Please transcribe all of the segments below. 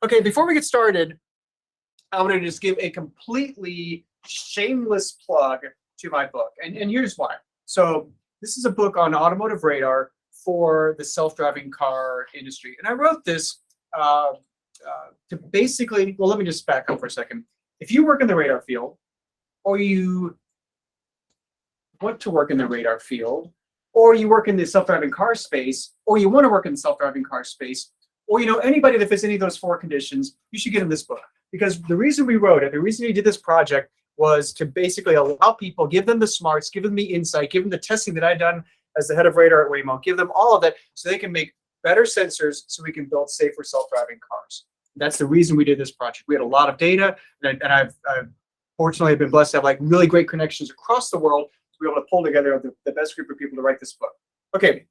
Okay, before we get started, I want to just give a completely shameless plug to my book. And here's why. So this is a book on automotive radar for the self-driving car industry. And I wrote this to basically, well, let me just back up for a second. If you work in the radar field, or you want to work in the radar field, or you work in the self-driving car space, or you want to work in the self-driving car space, or you know anybody that fits any of those four conditions, you should get in this book. Because the reason we wrote it, the reason we did this project was to basically allow people, give them the smarts, give them the insight, give them the testing that I've done as the head of radar at Waymo, give them all of that so they can make better sensors so we can build safer self-driving cars. That's the reason we did this project. We had a lot of data, and I've fortunately been blessed to have like really great connections across the world to be able to pull together the best group of people to write this book. Okay,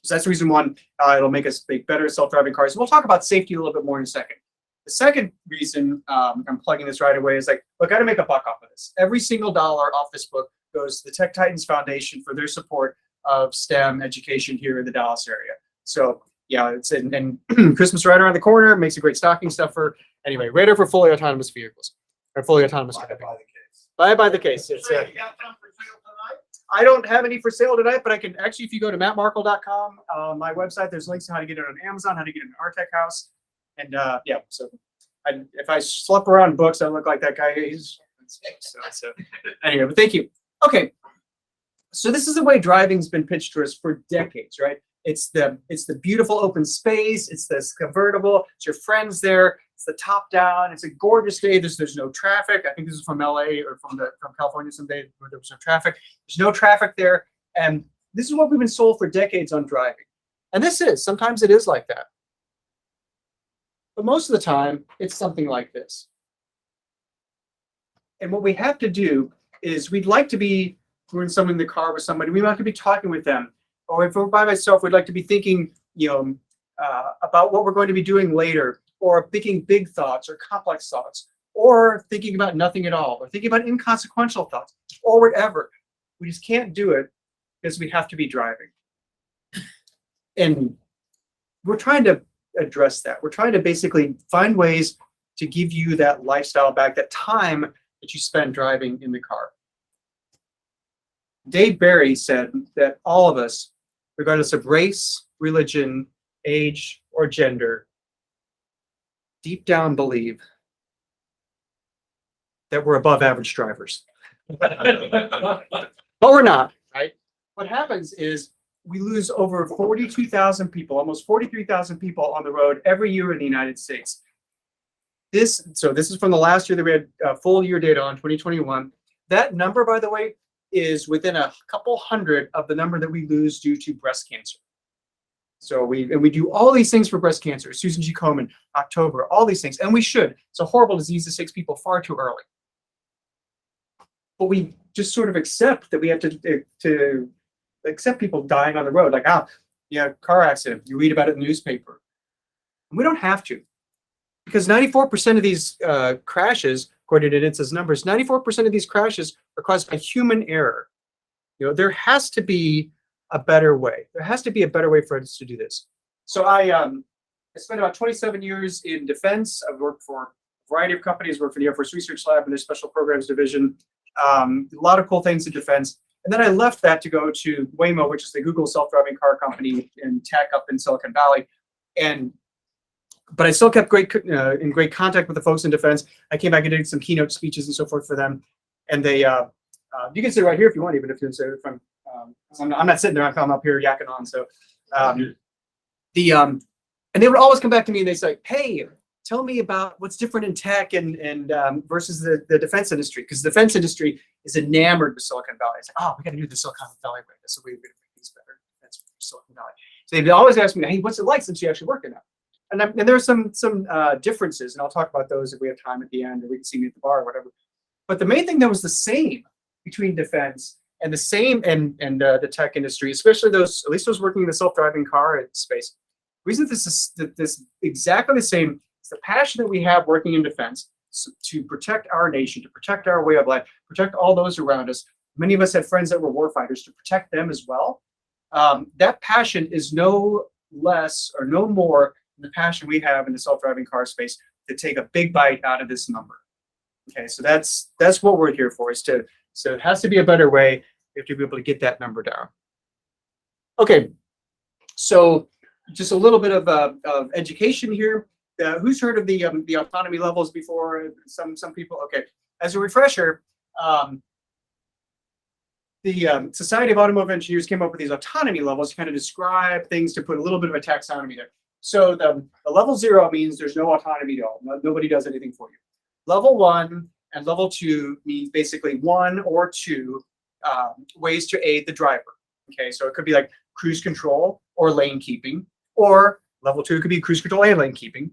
so that's the reason one, it'll make us make better self-driving cars. And we'll talk about safety a little bit more in a second. The second reason I'm plugging this right away is like, look, I gotta make a buck off of this. Every single dollar off this book goes to the Tech Titans Foundation for their support of STEM education here in the Dallas area. So yeah, it's and Christmas right around the corner, makes a great stocking stuffer. Anyway, radar for fully autonomous vehicles, or fully autonomous driving. Buy the case. It's, you got some for sale tonight? I don't have any for sale tonight, but I can actually, if you go to mattmarkel.com, my website, there's links to how to get it on Amazon, how to get it in our tech house. And yeah, so if I slip around books, I look like that guy. So anyway, but thank you. Okay, so this is the way driving's been pitched to us for decades, right? It's the beautiful open space. It's this convertible. It's your friends there. It's the top down. It's a gorgeous day. There's no traffic. I think this is from LA or from California someday where there was no traffic. There's no traffic there, and this is what we've been sold for decades on driving. And sometimes it is like that. But most of the time, it's something like this. And what we have to do is we'd like to be, we're in the car with somebody, we like to be talking with them. Or if we're by myself, we'd like to be thinking, about what we're going to be doing later, or thinking big thoughts or complex thoughts, or thinking about nothing at all, or thinking about inconsequential thoughts, or whatever. We just can't do it because we have to be driving. And we're trying to address that. We're trying to basically find ways to give you that lifestyle back, that time that you spend driving in the car. Dave Barry said that all of us, regardless of race, religion, age, or gender, deep down believe that we're above average drivers. But we're not, right? What happens is we lose over 42,000 people, almost 43,000 people on the road every year in the United States. This is from the last year that we had full year data on, 2021. That number, by the way, is within a couple hundred of the number that we lose due to breast cancer. So we do all these things for breast cancer. Susan G. Komen, October, all these things, and we should. It's a horrible disease that takes people far too early. But we just sort of accept that we have to accept people dying on the road, like, car accident. You read about it in the newspaper. And we don't have to, because 94% of these crashes, according to NHTSA's numbers, 94% of these crashes are caused by human error. There has to be a better way. There has to be a better way for us to do this. So I spent about 27 years in defense. I've worked for a variety of companies, worked for the Air Force Research Lab and their Special Programs Division. A lot of cool things in defense. And then I left that to go to Waymo, which is the Google self-driving car company in tech up in Silicon Valley. But I still kept in great contact with the folks in defense. I came back and did some keynote speeches and so forth for them. And they, you can sit right here if you want, even if you're from, I'm not sitting there, I'm up here yakking on. So, and they would always come back to me and they say, hey, tell me about what's different in tech and versus the defense industry, because the defense industry is enamored with Silicon Valley. It's like, we got to do the Silicon Valley way. That's the way we're going to make things better. That's Silicon Valley. So they always ask me, hey, what's it like since you actually work in that? And there are some differences, and I'll talk about those if we have time at the end, or we can see me at the bar or whatever. But the main thing that was the same between defense and the same and the tech industry, especially at least those working in the self-driving car space. The reason this is exactly the same is the passion that we have working in defense to protect our nation, to protect our way of life, protect all those around us. Many of us had friends that were warfighters, to protect them as well. That passion is no less or no more and the passion we have in the self-driving car space to take a big bite out of this number. Okay, so that's what we're here for. So it has to be a better way. We have to be able to get that number down. Okay, so just a little bit of education here. Who's heard of the autonomy levels before? Some people. Okay, as a refresher, the Society of Automotive Engineers came up with these autonomy levels to kind of describe things, to put a little bit of a taxonomy there. So the level 0 means there's no autonomy at all. Nobody does anything for you. Level 1 and level 2 means basically 1 or 2 ways to aid the driver. Okay, so it could be like cruise control or lane keeping, or level 2 could be cruise control and lane keeping.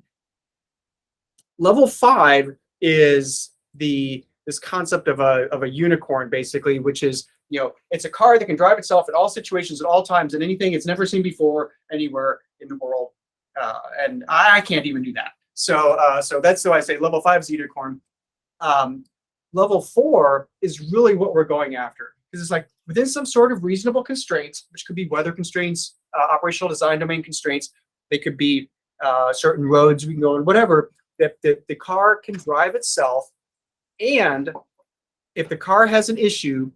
Level 5 is this concept of a unicorn, basically, which is, it's a car that can drive itself at all situations, at all times, and anything it's never seen before anywhere in the world. And I can't even do that. So that's why I say level 5 is unicorn. Level 4 is really what we're going after, because it's like within some sort of reasonable constraints, which could be weather constraints, operational design domain constraints. They could be certain roads we can go on, whatever. That the car can drive itself, and if the car has an issue,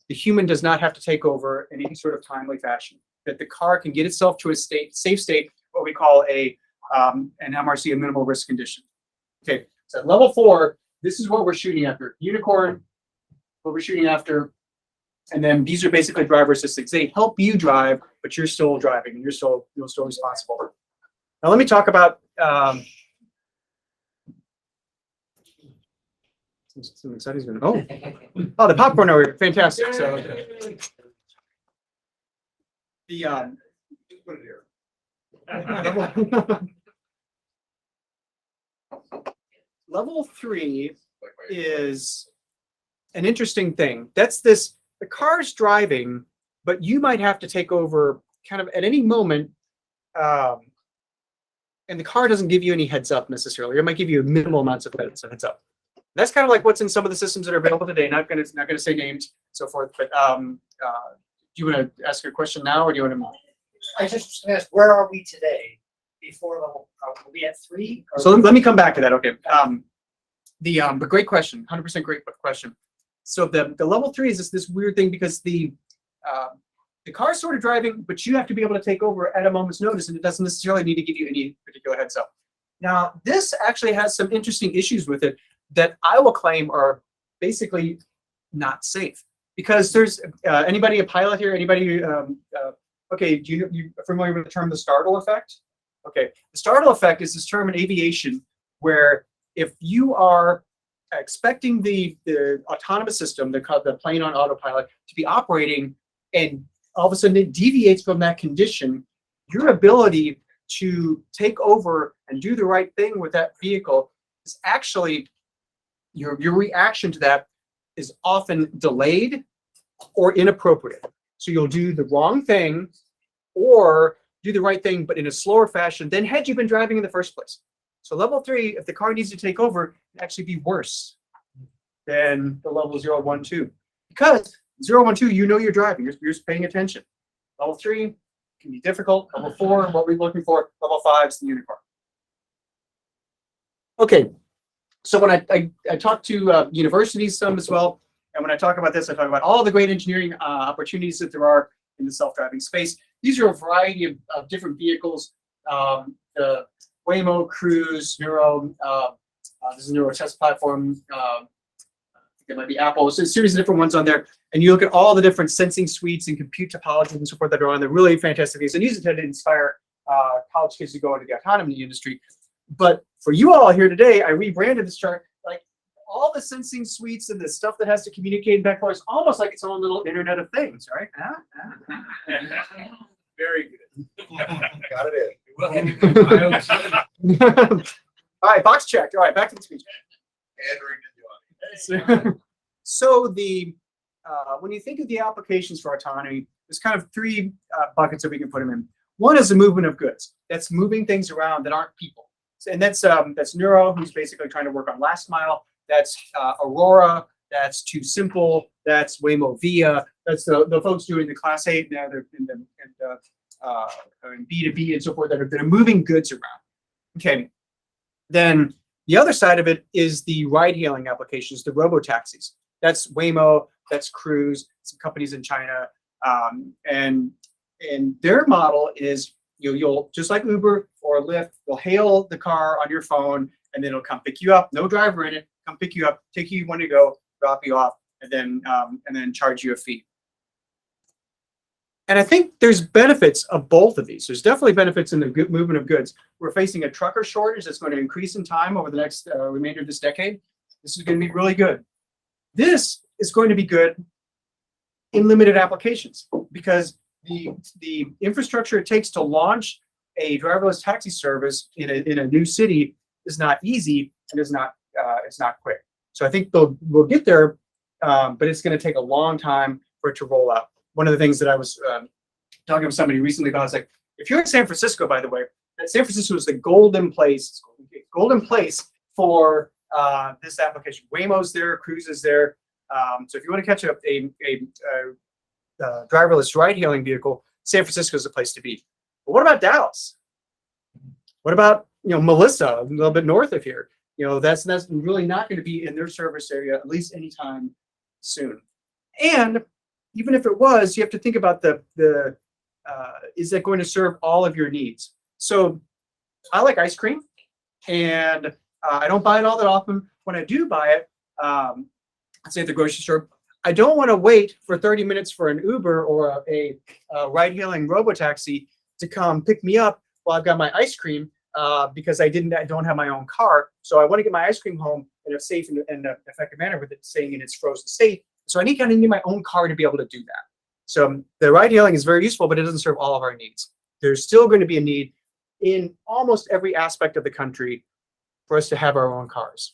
the human does not have to take over in any sort of timely fashion. That the car can get itself to a safe state, what we call an MRC, a minimal risk condition. Okay, so at level 4, this is what we're shooting after. Unicorn, what we're shooting after. And then these are basically driver assistants. They help you drive, but you're still driving and you're still responsible. Now let me talk about some exciting. Oh, the popcorn over here, fantastic. So the put it here. Level 3 is an interesting thing. That's the car's driving, but you might have to take over kind of at any moment, and the car doesn't give you any heads up necessarily. It might give you minimal amounts of heads up. That's kind of like what's in some of the systems that are available today. Not going to say names, so forth. But do you want to ask your question now, or do you want to move? I just asked, where are we today? Before level, are we at 3? So let me come back to that. Okay. But great question. 100% great question. So the level 3 is this weird thing, because the car's sort of driving, but you have to be able to take over at a moment's notice, and it doesn't necessarily need to give you any particular heads up. Now, this actually has some interesting issues with it that I will claim are basically not safe, because there's anybody a pilot here? Anybody? Okay, you familiar with the term the startle effect? Okay, the startle effect is this term in aviation where if you are expecting the autonomous system, the plane on autopilot, to be operating, and all of a sudden it deviates from that condition, your ability to take over and do the right thing with that vehicle is actually, your reaction to that is often delayed or inappropriate. So you'll do the wrong thing or do the right thing, but in a slower fashion than had you been driving in the first place. So level 3, if the car needs to take over, it actually be worse than the level 0, 1, 2. Because 0, 1, 2, you're driving, you're just paying attention. Level 3 can be difficult. Level 4, what we're looking for. Level 5 is the unicorn. Okay, so when I talk to universities some as well, and when I talk about this, I talk about all the great engineering opportunities that there are in the self-driving space. These are a variety of different vehicles. The Waymo, Cruise, Neuro, this is a Neuro test platform. I think it might be Apple. So a series of different ones on there. And you look at all the different sensing suites and compute topologies and so forth that are on there. Really fantastic things. And these tend to inspire college kids to go into the autonomy industry. But for you all here today, I rebranded this chart. Like all the sensing suites and the stuff that has to communicate back and forth, almost like its own little Internet of Things, right? Very good. Got it in. All right, box checked. All right, back to the speech. So when you think of the applications for autonomy, there's kind of 3 buckets that we can put them in. One is the movement of goods. That's moving things around that aren't people. And that's Neuro, who's basically trying to work on last mile. That's Aurora. That's Too Simple. That's Waymo Via. That's the folks doing the Class 8 now. They're in B2B and so forth that are moving goods around. Okay, then the other side of it is the ride-hailing applications, the robo-taxis. That's Waymo, that's Cruise, some companies in China, and their model is you'll just like Uber or Lyft, will hail the car on your phone, and then it'll come pick you up. No driver in it. Come pick you up, take you when to go, drop you off, and then charge you a fee. And I think there's benefits of both of these. There's definitely benefits in the movement of goods. We're facing a trucker shortage that's going to increase in time over the next remainder of this decade. This is going to be really good. This is going to be good in limited applications because the infrastructure it takes to launch a driverless taxi service in a new city is not easy and it's not quick. So I think we'll get there, but it's going to take a long time for it to roll out. One of the things that I was talking with somebody recently about is like, if you're in San Francisco, by the way, San Francisco is the golden place for this application. Waymo's there, Cruise is there. So if you want to catch a driverless ride-hailing vehicle, San Francisco is the place to be. But what about Dallas? What about Melissa, a little bit north of here? That's really not going to be in their service area at least anytime soon. And even if it was, you have to think about is that going to serve all of your needs? So I like ice cream, and I don't buy it all that often. When I do buy it, let's say at the grocery store, I don't want to wait for 30 minutes for an Uber or a ride-hailing robotaxi to come pick me up while I've got my ice cream because I don't have my own car. So I want to get my ice cream home in a safe and effective manner with it staying in its frozen state. So I need my own car to be able to do that. So the ride-hailing is very useful, but it doesn't serve all of our needs. There's still going to be a need in almost every aspect of the country for us to have our own cars.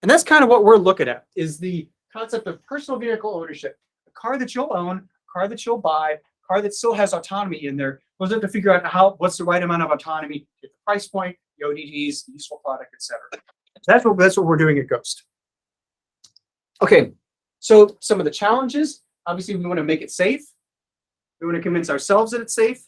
And that's kind of what we're looking at, is the concept of personal vehicle ownership. A car that you'll own, a car that you'll buy, a car that still has autonomy in there. We'll have to figure out what's the right amount of autonomy, the price point, the ODDs, the useful product, etc. That's what we're doing at Ghost. Okay, so some of the challenges, obviously we want to make it safe. We want to convince ourselves that it's safe.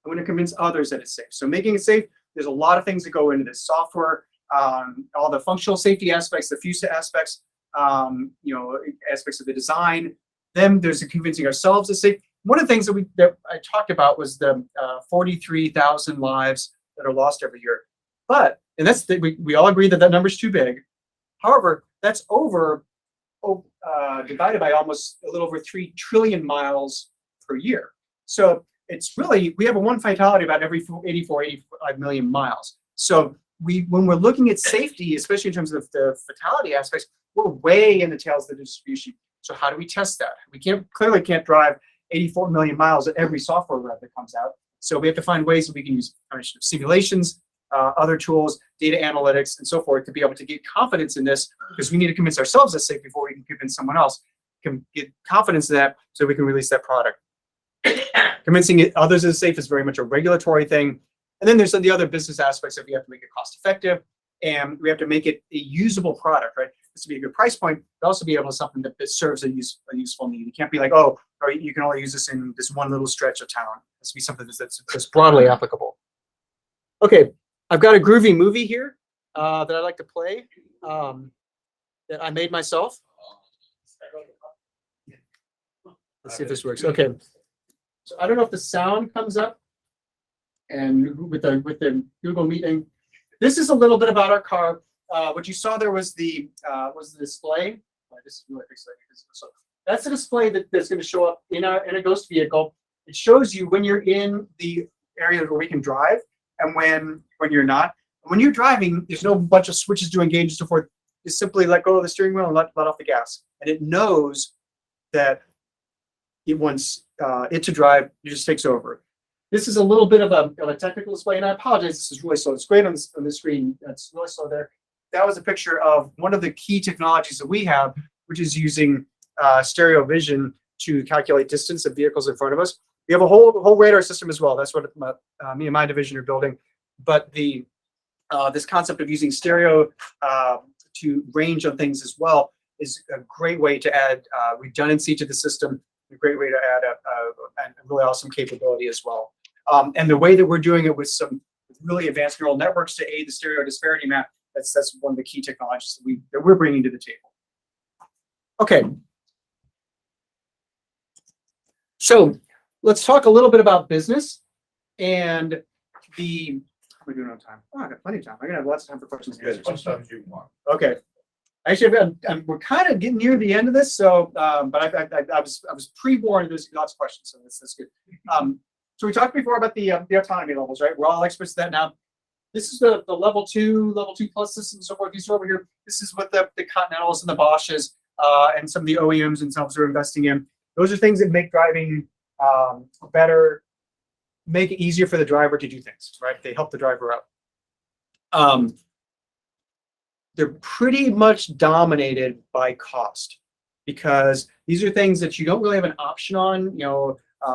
We want to convince others that it's safe. So making it safe, there's a lot of things that go into this software, all the functional safety aspects, the FUSA aspects, aspects of the design. Then there's the convincing ourselves it's safe. One of the things that I talked about was the 43,000 lives that are lost every year. And we all agree that number's too big. However, that's divided by almost a little over 3 trillion miles per year. So it's really, we have a one fatality about every 85 million miles. So when we're looking at safety, especially in terms of the fatality aspects, we're way in the tails of the distribution. So how do we test that? We clearly can't drive 84 million miles at every software rev that comes out. So we have to find ways that we can use simulations, other tools, data analytics, and so forth to be able to get confidence in this, because we need to convince ourselves it's safe before we can convince someone else. Can get confidence in that so we can release that product. Convincing others is safe is very much a regulatory thing. And then there's some of the other business aspects that we have to make it cost effective, and we have to make it a usable product, right? This to be a good price point, but also be able to something that serves a useful need. You can't be like, oh, or you can only use this in this one little stretch of town. It has to be something that's broadly applicable. Okay, I've got a groovy movie here that I like to play that I made myself. Let's see if this works. Okay, so I don't know if the sound comes up, and with the Google Meeting, this is a little bit about our car. What you saw there was the display. This is really exciting. So that's the display that's going to show up in a Ghost vehicle. It shows you when you're in the area where we can drive and when you're not. When you're driving, there's no bunch of switches to engage and so forth. You simply let go of the steering wheel and let off the gas, and it knows that it wants it to drive. It just takes over. This is a little bit of a technical display, and I apologize. This is really slow. It's great on the screen. It's really slow there. That was a picture of one of the key technologies that we have, which is using stereo vision to calculate distance of vehicles in front of us. We have a whole radar system as well. That's what me and my division are building. But this concept of using stereo to range on things as well is a great way to add redundancy to the system. A great way to add a really awesome capability as well. And the way that we're doing it with some really advanced neural networks to aid the stereo disparity map. That's one of the key technologies that we're bringing to the table. Okay. So let's talk a little bit about business and the. How am I doing on time? Oh, I got plenty of time. I'm gonna have lots of time for questions. As much time as you want. Okay. Actually, we're kind of getting near the end of this, so but I was pre-warned. There's lots of questions, so that's good. So we talked before about the autonomy levels, right? We're all experts at that now. This is the level 2 plus systems, and so forth. These are over here. This is what the Continentals and the Bosches and some of the OEMs themselves are investing in. Those are things that make driving better, make it easier for the driver to do things, right? They help the driver out. They're pretty much dominated by cost because these are things that you don't really have an option on.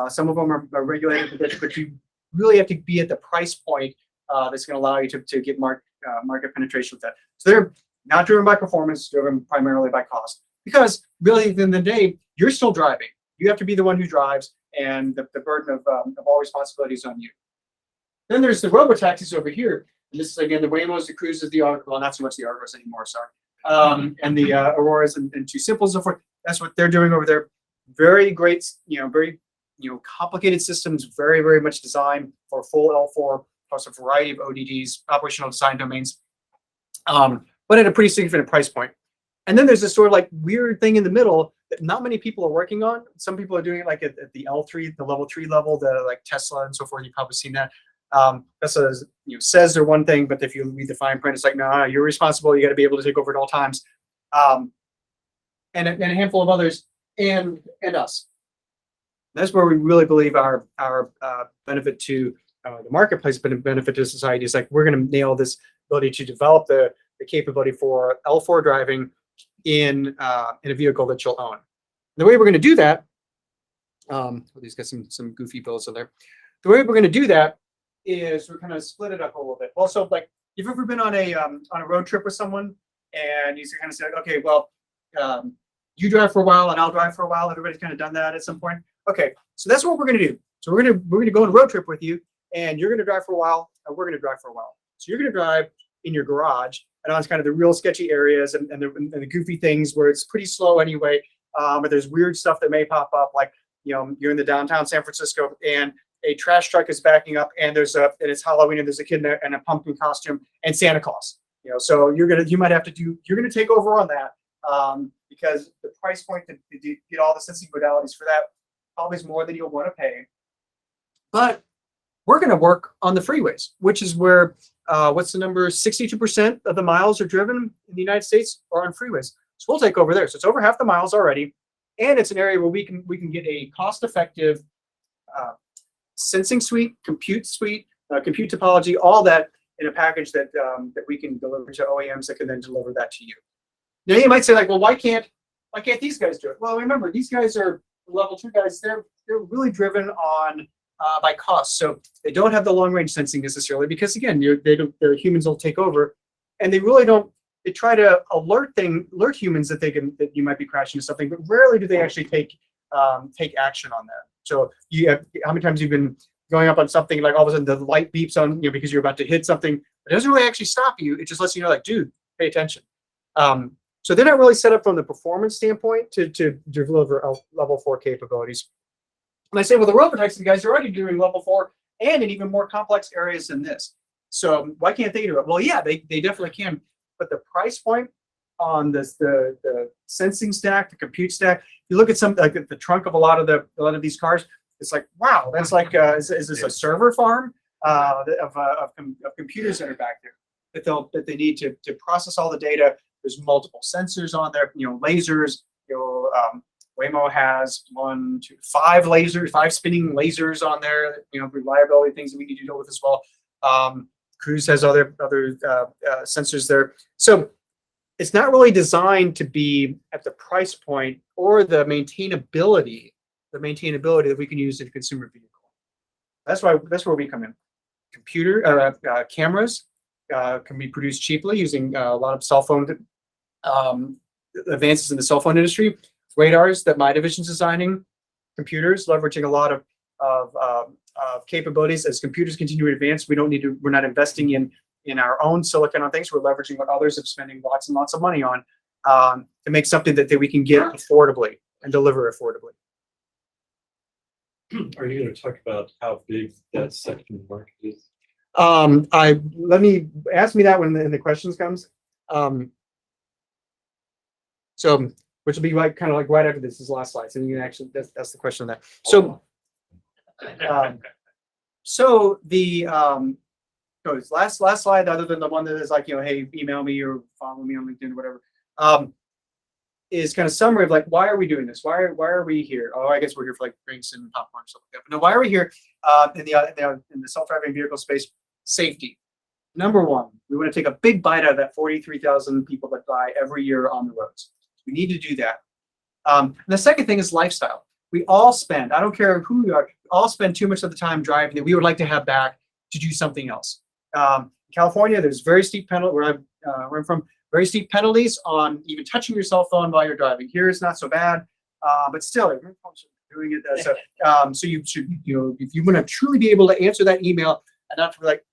Some of them are regulated, but you really have to be at the price point that's going to allow you to get market penetration with that. So they're not driven by performance, driven primarily by cost. Because really, at the end of the day, you're still driving. You have to be the one who drives, and the burden of all responsibility is on you. Then there's the robotaxis over here. And this is, again, the Waymos, the Cruises, the well, not so much the Argos anymore, sorry. And the Auroras and Two Simples and so forth. That's what they're doing over there. Very great, very complicated systems, very, very much designed for full L4 plus a variety of ODDs, operational design domains, but at a pretty significant price point. And then there's this sort of like weird thing in the middle that not many people are working on. Some people are doing it like at the L3, the level 3 level, the like Tesla and so forth. You've probably seen that. Tesla says they're one thing, but if you read the fine print, it's like, no, you're responsible. You got to be able to take over at all times. And a handful of others, and us. That's where we really believe our benefit to the marketplace, but benefit to society is like we're going to nail this ability to develop the capability for L4 driving in a vehicle that you'll own. The way we're going to do that, these got some goofy bills in there. The way we're going to do that is we're kind of split it up a little bit. Well, so like you've ever been on a road trip with someone and you kind of say, okay, well, you drive for a while and I'll drive for a while. Everybody's kind of done that at some point. Okay, so that's what we're going to do. So we're going to go on a road trip with you, and you're going to drive for a while, and we're going to drive for a while. So you're going to drive in your garage and on kind of the real sketchy areas and the goofy things where it's pretty slow anyway. But there's weird stuff that may pop up, like you're in the downtown San Francisco and a trash truck is backing up, and it's Halloween, and there's a kid in a pumpkin costume and Santa Claus. So you're going to take over on that because the price point to get all the sensing modalities for that probably is more than you'll want to pay. But we're going to work on the freeways, which is where what's the number? 62% of the miles are driven in the United States are on freeways. So we'll take over there. So it's over half the miles already, and it's an area where we can get a cost-effective sensing suite, compute topology, all that in a package that we can deliver to OEMs that can then deliver that to you. Now you might say, like, well, why can't these guys do it? Well, remember, these guys are level 2 guys. They're really driven on by cost, so they don't have the long range sensing necessarily because again, their humans will take over, and they really don't. They try to alert humans that you might be crashing into something, but rarely do they actually take action on that. So how many times you've been going up on something, like all of a sudden the light beeps on because you're about to hit something. It doesn't really actually stop you. It just lets you know, like, dude, pay attention. So they're not really set up from the performance standpoint to deliver level 4 capabilities. And I say, well, the robotaxi guys are already doing level 4 and in even more complex areas than this. So why can't they do it? Well, yeah, they definitely can. But the price point on this, the sensing stack, the compute stack, if you look at the trunk of a lot of these cars, it's like, wow, that's like, is this a server farm of computers that are back there that they need to process all the data? There's multiple sensors on there, lasers. Waymo has 5 spinning lasers on there. Reliability things that we need to deal with as well. Cruise has other sensors there. So it's not really designed to be at the price point or the maintainability that we can use in a consumer vehicle. That's where we come in. Cameras can be produced cheaply using a lot of cell phone advances in the cell phone industry. Radars that my division's designing, computers leveraging a lot of capabilities. As computers continue to advance, we're not investing in our own silicon on things. We're leveraging what others are spending lots and lots of money on to make something that we can get affordably and deliver affordably. Are you going to talk about how big that section of the market is? Let me ask me that when the questions comes. So which will be right kind of like right after this is the last slide. So you can actually that's the question on that. So so the last slide, other than the one that is like, hey, email me or follow me on LinkedIn or whatever, is kind of summary of like, why are we doing this? Why are we here? Oh, I guess we're here for like drinks and popcorn and stuff like that. But no, why are we here in the self-driving vehicle space? Safety. Number one, we want to take a big bite out of that 43,000 people that die every year on the roads. We need to do that. And the second thing is lifestyle. We all spend, I don't care who you are, all spend too much of the time driving that we would like to have back to do something else. California, there's very steep penalty where I'm from, very steep penalties on even touching your cell phone while you're driving. Here it's not so bad, but still, doing it. So you should, if you want to truly be able to answer that email and not be like,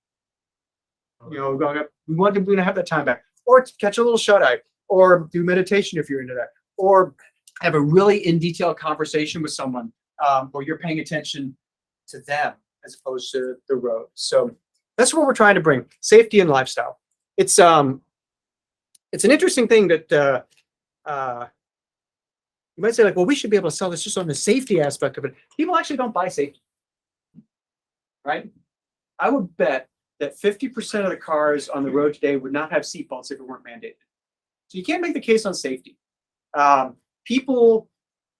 going up, we want to have that time back, or catch a little shut eye, or do meditation if you're into that, or have a really in detail conversation with someone, or you're paying attention to them as opposed to the road. So that's what we're trying to bring: safety and lifestyle. It's an interesting thing that you might say, like, well, we should be able to sell this just on the safety aspect of it. People actually don't buy safety, right? I would bet that 50% of the cars on the road today would not have seatbelts if it weren't mandated. So you can't make the case on safety. People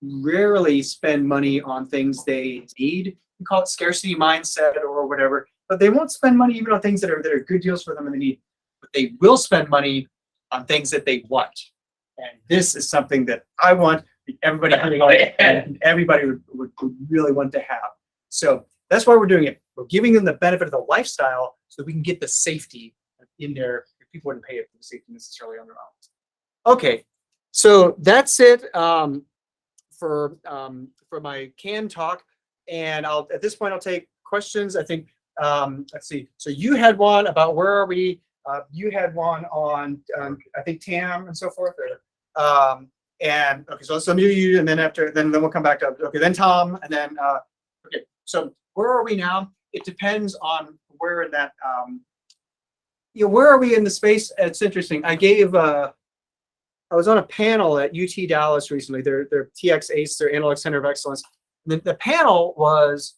rarely spend money on things they need. You call it scarcity mindset or whatever, but they won't spend money even on things that are good deals for them and they need. But they will spend money on things that they want. And this is something that I want, everybody would really want to have. So that's why we're doing it. We're giving them the benefit of the lifestyle so that we can get the safety in there. If people wouldn't pay it for the safety necessarily on their own. Okay, so that's it for my canned talk. And at this point I'll take questions. I think let's see. So you had one about where are we? You had one on I think TAM and so forth. And okay, so let's unmute you, and then we'll come back to okay. Then Tom, and then okay. So where are we now? It depends on where in that where are we in the space? It's interesting. I was on a panel at UT Dallas recently. Their TX ACE, their Analog Center of Excellence. The panel was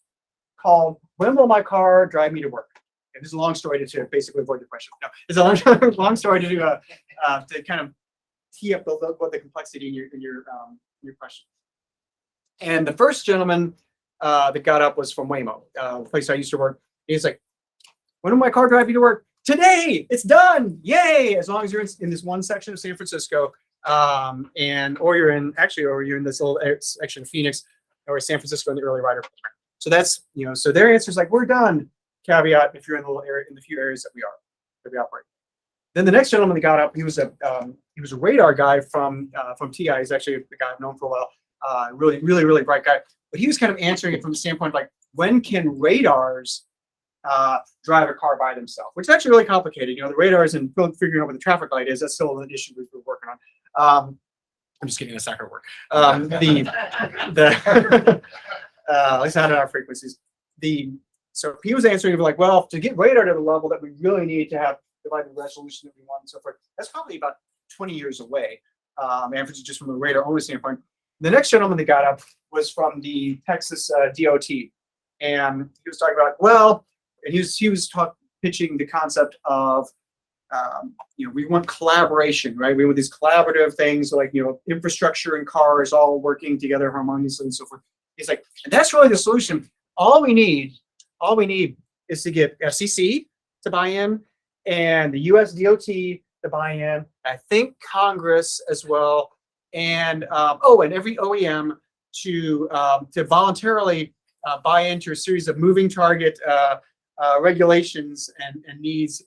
called "When Will My Car Drive Me to Work?" And this is a long story to basically avoid the question. No, it's a long story to kind of tee up what the complexity in your question. And the first gentleman that got up was from Waymo, the place I used to work. He's like, "When will my car drive you to work?" "Today, it's done, yay!" As long as you're in this one section of San Francisco, or you're in this little section of Phoenix or San Francisco in the early rider program. So that's so their answer is like, "We're done." Caveat: if you're in the little area, in the few areas that we operate. Then the next gentleman that got up, he was a radar guy from TI. He's actually the guy I've known for a while. Really bright guy. But he was kind of answering it from the standpoint of like, when can radars drive a car by themselves? Which is actually really complicated. The radars and figuring out what the traffic light is, that's still an issue we're working on. I'm just kidding, that's not going to work. At least not at our frequencies. So he was answering like, well, to get radar to the level that we really need to have the resolution that we want and so forth, that's probably about 20 years away. And just from a radar only standpoint. The next gentleman that got up was from the Texas DOT, and he was talking about and he was pitching the concept of we want collaboration, right? We want these collaborative things like infrastructure and cars all working together harmoniously and so forth. He's like, and that's really the solution. All we need is to get FCC to buy in and the US DOT to buy in. I think Congress as well. And and every OEM to voluntarily buy into a series of moving target regulations and needs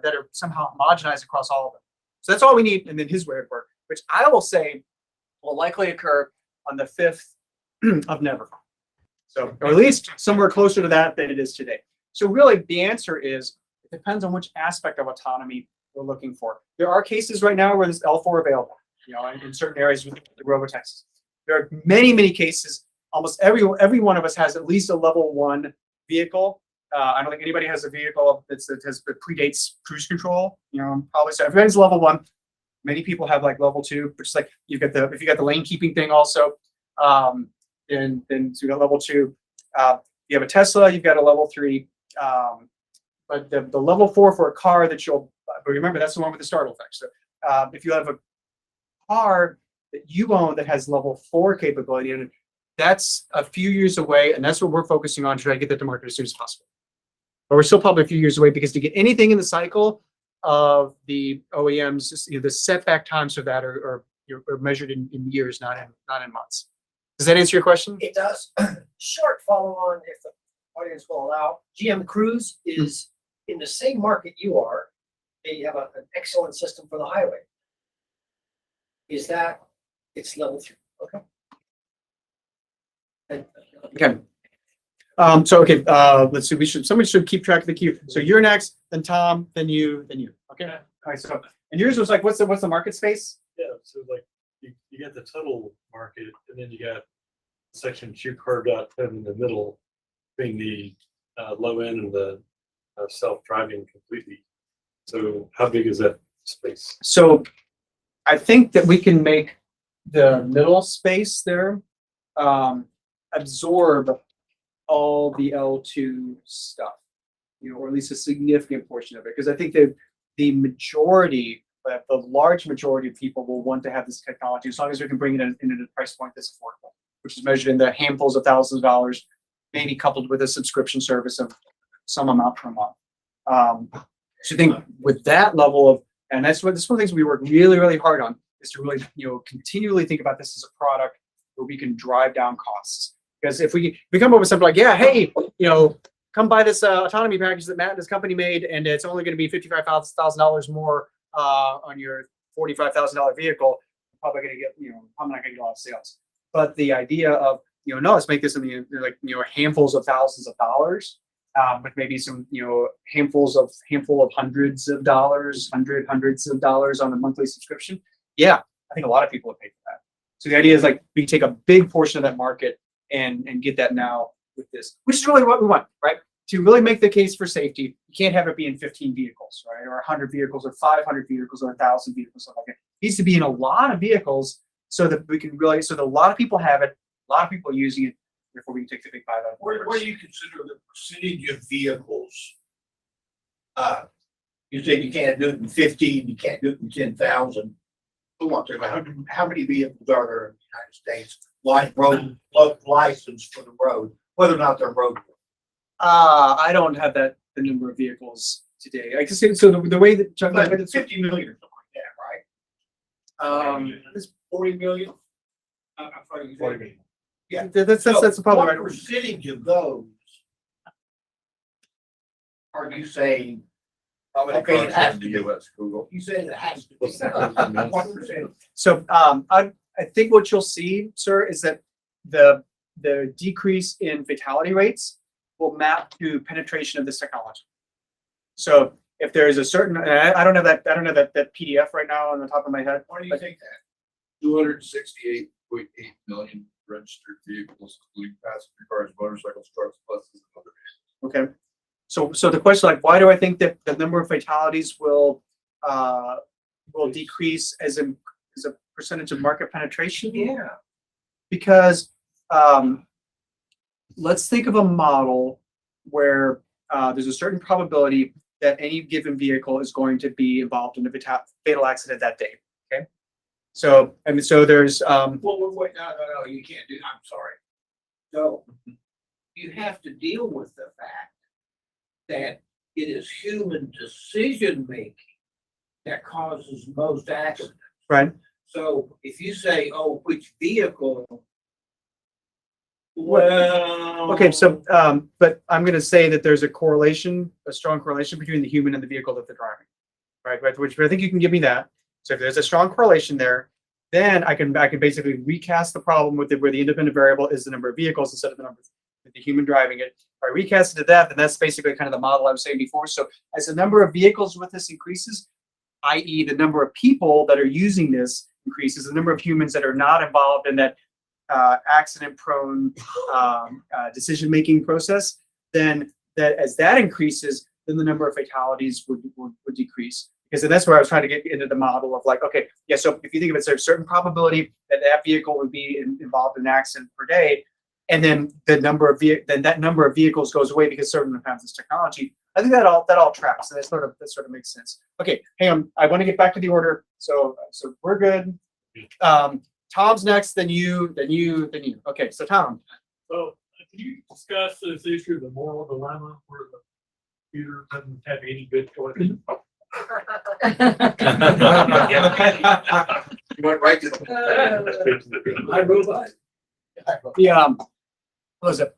that are somehow homogenized across all of them. So that's all we need. And then his way of work, which I will say will likely occur on the 5th of November. So, or at least somewhere closer to that than it is today. So really, the answer is, it depends on which aspect of autonomy we're looking for. There are cases right now where there's L4 available, in certain areas with the robotaxis. There are many, many cases. Almost every one of us has at least a level 1 vehicle. I don't think anybody has a vehicle that predates cruise control. Probably so. Everybody's level 1. Many people have like level 2, which is like if you got the lane keeping thing also, then so you got level 2. You have a Tesla, you've got a level 3. But the level 4 for a car but remember, that's the one with the startle effect. So if you have a car that you own that has level 4 capability in it, that's a few years away, and that's what we're focusing on to try to get that to market as soon as possible. But we're still probably a few years away, because to get anything in the cycle of the OEMs, the setback times for that are measured in years, not in months. Does that answer your question? It does. Short follow on, if the audience will allow. GM Cruise is in the same market you are. They have an excellent system for the highway. It's level 3. Okay. Okay. Let's see. Somebody should keep track of the queue. So you're next, then Tom, then you. Okay. All right. So, and yours was like, what's the market space? Yeah, so like you get the total market, and then you got sections you carved out kind of in the middle between the low end and the self-driving completely. So how big is that space? So I think that we can make the middle space there absorb all the L2 stuff, or at least a significant portion of it. Because I think that the large majority of people will want to have this technology as long as we can bring it in at a price point that's affordable, which is measured in the handfuls of thousands of dollars, maybe coupled with a subscription service of some amount per month. So I think with that level of, and that's one of the things we work really, really hard on, is to really, continually think about this as a product where we can drive down costs. Because if we come up with something like, yeah, hey, come buy this autonomy package that Matt and his company made, and it's only going to be $55,000 more on your $45,000 vehicle, I'm not going to get a lot of sales. But the idea of, no, let's make this in the handfuls of thousands of dollars, with maybe some handful of hundreds of dollars on a monthly subscription. Yeah, I think a lot of people would pay for that. So the idea is like we take a big portion of that market and get that now with this, which is really what we want, right? To really make the case for safety, you can't have it be in 15 vehicles, right? Or 100 vehicles, or 500 vehicles, or 1,000 vehicles, something like that. It needs to be in a lot of vehicles so that we can really, so that a lot of people have it, a lot of people are using it, therefore we can take the big bite out of it. Where do you consider the percentage of vehicles? You said you can't do it in 15, you can't do it in 10,000. How many vehicles are there in the United States? Road license for the road, whether or not they're road. I don't have the number of vehicles today. I can say, so the way that Chuck, But it's 50 million or something like that, right? It's 40 million. I'm sorry, 40 million. Yeah, that's the problem, what right? percentage of those are you saying? Okay, it has to be. US Google. You said it has to be. What percentage? So I think what you'll see, sir, is that the decrease in fatality rates will map to penetration of this technology. So if there is a certain, I don't have that PDF right now on the top of my head. What do you think that? 268.8 million registered vehicles, including passenger cars, motorcycles, trucks, buses, and other vehicles. Okay. So the question, like, why do I think that the number of fatalities will decrease as a percentage of market penetration? Yeah. Because let's think of a model where there's a certain probability that any given vehicle is going to be involved in a fatal accident that day. Okay. So there's Wait, no, you can't do, I'm sorry. So you have to deal with the fact that it is human decision-making that causes most accidents. right. So if you say, oh, which vehicle? Well. Okay, so but I'm going to say that there's a strong correlation between the human and the vehicle that they're driving, right? Which I think you can give me that. So if there's a strong correlation there, then I can basically recast the problem with where the independent variable is the number of vehicles instead of the number of with the human driving it. If I recast it to that, then that's basically kind of the model I was saying before. So as the number of vehicles with this increases, i.e. the number of people that are using this increases, the number of humans that are not involved in that accident-prone decision-making process, then that as that increases, then the number of fatalities would decrease. Because then that's where I was trying to get into the model of like, okay, yeah, so if you think of it, there's a certain probability that that vehicle would be involved in an accident per day, and then the number of that number of vehicles goes away because certain has this technology. I think that all tracks, and that sort of makes sense. Okay, hang on, I want to get back to the order. So we're good. Tom's next, then you. Okay, so Tom. So can you discuss this issue of the moral dilemma where the computer doesn't have any good choices? You went right to the. I robot. The what was it?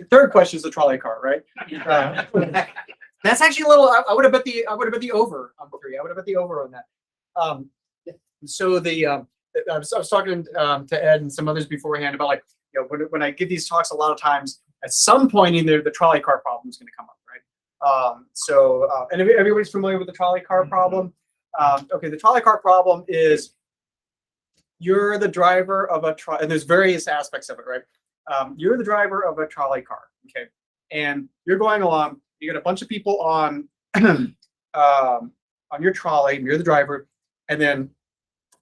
Third question is the trolley car, right? That's actually a little. I would have bet the over on 3. I would have bet the over on that. So I was talking to Ed and some others beforehand about like, you know, when I give these talks, a lot of times at some point in there the trolley car problem is going to come up, right? And everybody's familiar with the trolley car problem. Okay, the trolley car problem is you're the driver of a trolley, and there's various aspects of it, right? You're the driver of a trolley car, okay, and you're going along. You got a bunch of people on your trolley. And you're the driver, and then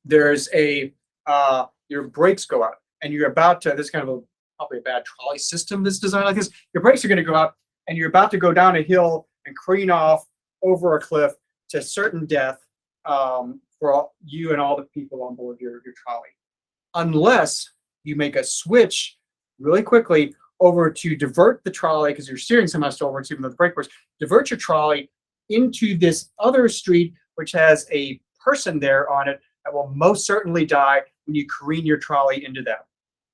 there's your brakes go out, and you're about to. This is kind of probably a bad trolley system that's designed like this. Your brakes are going to go out, and you're about to go down a hill and careen off over a cliff to certain death for you and all the people on board your trolley, unless you make a switch really quickly over to divert the trolley, because your steering somehow still works even though the brake works. Divert your trolley into this other street which has a person there on it that will most certainly die when you careen your trolley into them,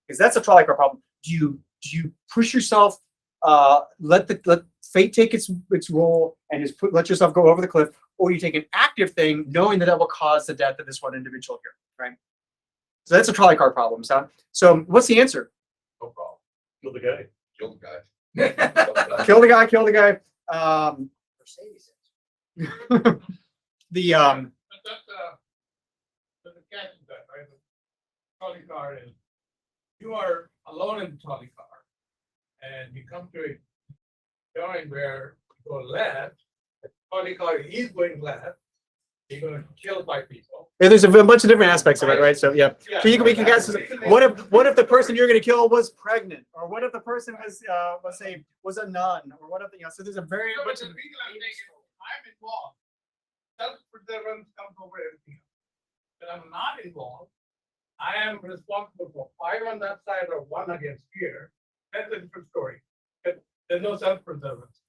because that's a trolley car problem. Do you push yourself, let fate take its role and just let yourself go over the cliff, or you take an active thing knowing that will cause the death of this one individual here, right? So that's a trolley car problem. So what's the answer? No problem. Kill the guy. Kill the guy. Kill the guy. Mercedes. The But that's the catch is that, right? The trolley car is, you are alone in the trolley car, and you come to a joint where you go left, the trolley car is going left, you're going to kill 5 people. yeah, there's a bunch of different aspects of it, right? So yeah. So we can guess. What if the person you're going to kill was pregnant, or what if the person was a nun, or what if so there's a very No, but bunch the of reason I'm saying is, I'm involved. Self-preservance comes over everything else. But I'm not involved. I am responsible for 5 on that side or 1 against here. That's a different story. But there's no self-preservance.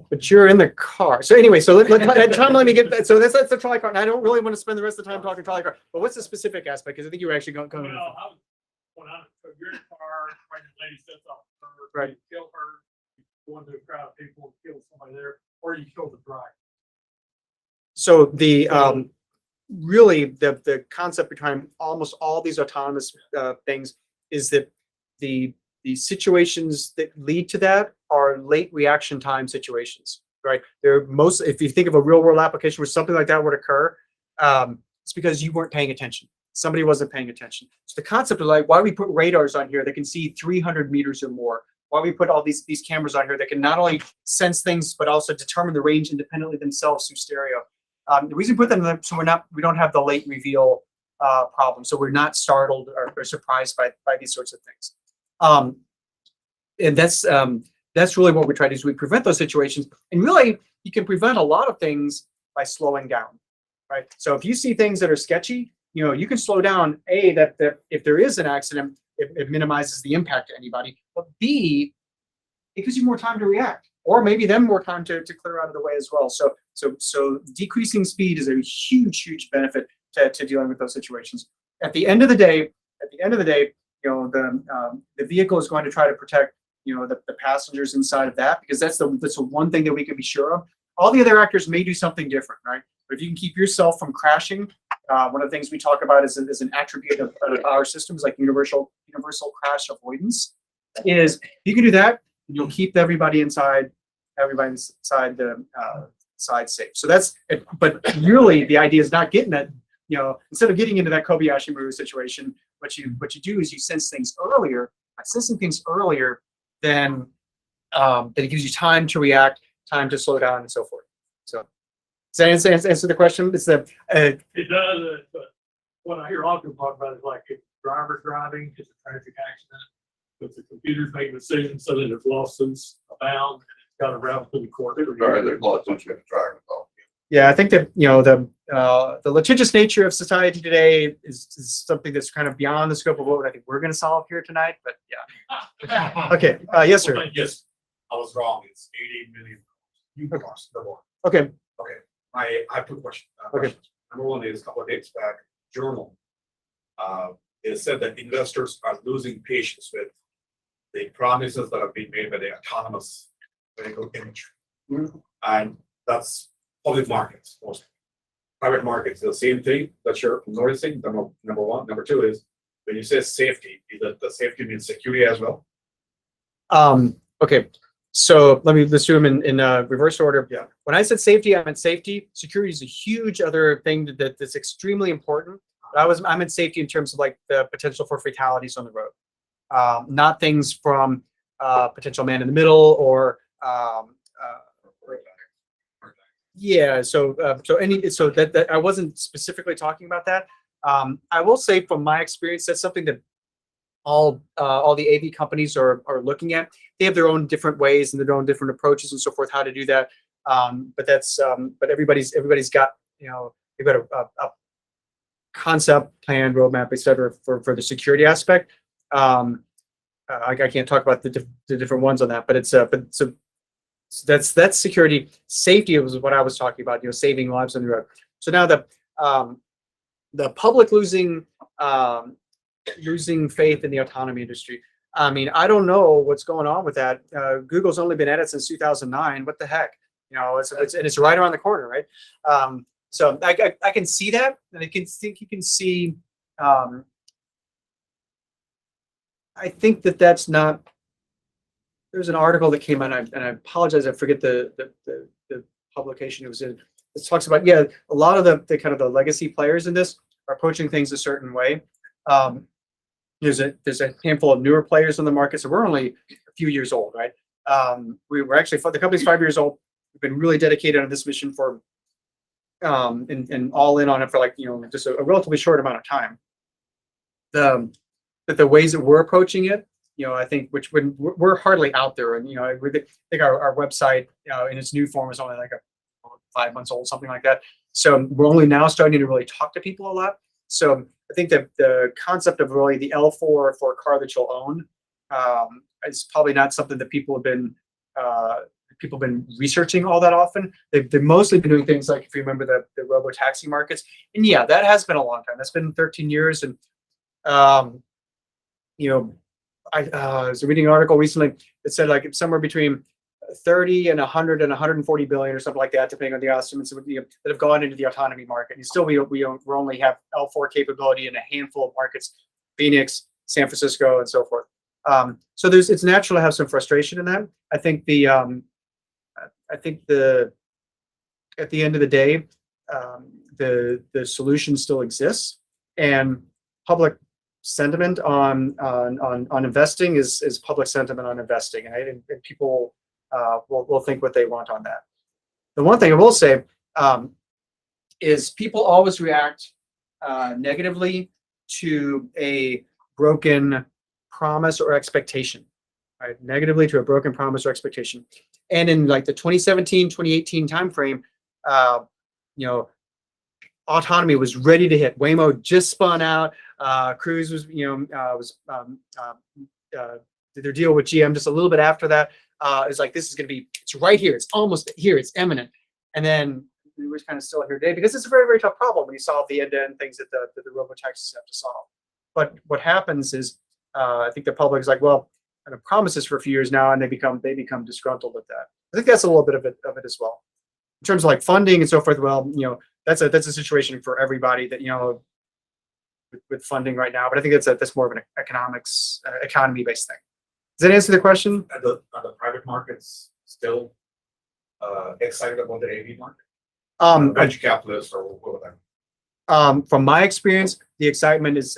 But you're in the car. So anyway, so Tom, let me get that. So that's the trolley car. And I don't really want to spend the rest of the time talking trolley car. But what's the specific aspect? Because I think you were actually going. Well, I was when I so you're in the car, pregnant lady sets off her, Right. you kill her, you go into a crowd of people, kill somebody there, or you kill the driver. So the really the concept behind almost all these autonomous things is that the situations that lead to that are late reaction time situations, right? They're most, if you think of a real world application where something like that would occur, it's because you weren't paying attention. Somebody wasn't paying attention. So the concept of like, why we put radars on here that can see 300 meters or more? Why we put all these cameras on here that can not only sense things, but also determine the range independently themselves through stereo. The reason we put them there, so we don't have the late reveal problem. So we're not startled or surprised by these sorts of things. And that's really what we try to do, is we prevent those situations. And really, you can prevent a lot of things by slowing down, right? So if you see things that are sketchy, you can slow down. A, that if there is an accident, it minimizes the impact to anybody. But B, it gives you more time to react, or maybe them more time to clear out of the way as well. So decreasing speed is a huge benefit to dealing with those situations. At the end of the day, the vehicle is going to try to protect the passengers inside of that, because that's the one thing that we can be sure of. All the other actors may do something different, right? But if you can keep yourself from crashing One of the things we talk about is an attribute of our systems, like universal crash avoidance. Is you can do that, you'll keep everybody inside the side safe. So that's it. But really, the idea is not getting that. Instead of getting into that Kobayashi Maru situation, what you do is you sense things earlier. By sensing things earlier, then it gives you time to react, time to slow down, and so forth. So does that answer the question? It's the It does, but what I hear a lot of people talk about is like if the driver's driving, it's a traffic accident, but the computer's making decisions so that there's lawsuits abound, and it's got to route through the court. Sorry, there's lots of you trying to talk. yeah. I think that the litigious nature of society today is something that's kind of beyond the scope of what I think we're going to solve here tonight. But yeah. Okay. Yes, sir. Yes, I was wrong. It's 80 million. Unicorns, the one. Okay. I have two questions. Questions. Number one is a couple of days back, journal. It said that investors are losing patience with the promises that have been made by the autonomous vehicle industry. And that's public markets, mostly. Private markets, the same thing that you're noticing, number one. Number two is, when you say safety, is that the safety means security as well? Okay. So let's do them in reverse order. Yeah. When I said safety, I meant safety. Security is a huge other thing that's extremely important. But I meant safety in terms of like the potential for fatalities on the road, not things from potential man in the middle or yeah. So that I wasn't specifically talking about that. I will say from my experience, that's something that all the AV companies are looking at. They have their own different ways and their own different approaches and so forth, how to do that. But everybody's got, they've got a concept, plan, roadmap, et cetera, for the security aspect. I can't talk about the different ones on that, but so that's security. Safety was what I was talking about, saving lives on the road. So now the public losing faith in the autonomy industry. I mean, I don't know what's going on with that. Google's only been at it since 2009. What the heck? It's right around the corner, right? So I can see that, and I think you can see. I think that's not. There's an article that came out, and I apologize, I forget the publication it was in. It talks about a lot of the kind of the legacy players in this are approaching things a certain way. There's a handful of newer players in the market, so we're only a few years old, right? We were actually, the company's 5 years old. We've been really dedicated on this mission for, and all in on it for just a relatively short amount of time. The ways that we're approaching it, I think, when we're hardly out there, and I think our website, in its new form is only like 5 months old, something like that. So we're only now starting to really talk to people a lot. So I think that the concept of really the L4 for a car that you'll own is probably not something that people have been researching all that often. They've mostly been doing things like, if you remember, the robo-taxi markets. And yeah, that has been a long time. That's been 13 years. And I was reading an article recently that said like somewhere between 30 and 100 and 140 billion or something like that, depending on the estimates that have gone into the autonomy market. And still, we only have L4 capability in a handful of markets: Phoenix, San Francisco, and so forth. So it's natural to have some frustration in that. I think at the end of the day, the solution still exists, and public sentiment on investing is public sentiment on investing, and people will think what they want on that. The one thing I will say is people always react negatively to a broken promise or expectation, right? Negatively to a broken promise or expectation. And in like the 2017, 2018 timeframe, autonomy was ready to hit. Waymo just spun out. Cruise was, did their deal with GM just a little bit after that. It's like, this is going to be, it's right here. It's almost here. It's imminent. And then we were kind of still here today because it's a very, very tough problem when you solve the end-to-end things that the robo-taxis have to solve. But what happens is, I think the public is like, well, kind of promises for a few years now, and they become disgruntled with that. I think that's a little bit of it as well. In terms of like funding and so forth, well, that's a situation for everybody that, with funding right now, but I think that's more of an economy based thing. Does that answer the question? Are the private markets still excited about the AV market? Venture capitalists or whatever. From my experience, the excitement is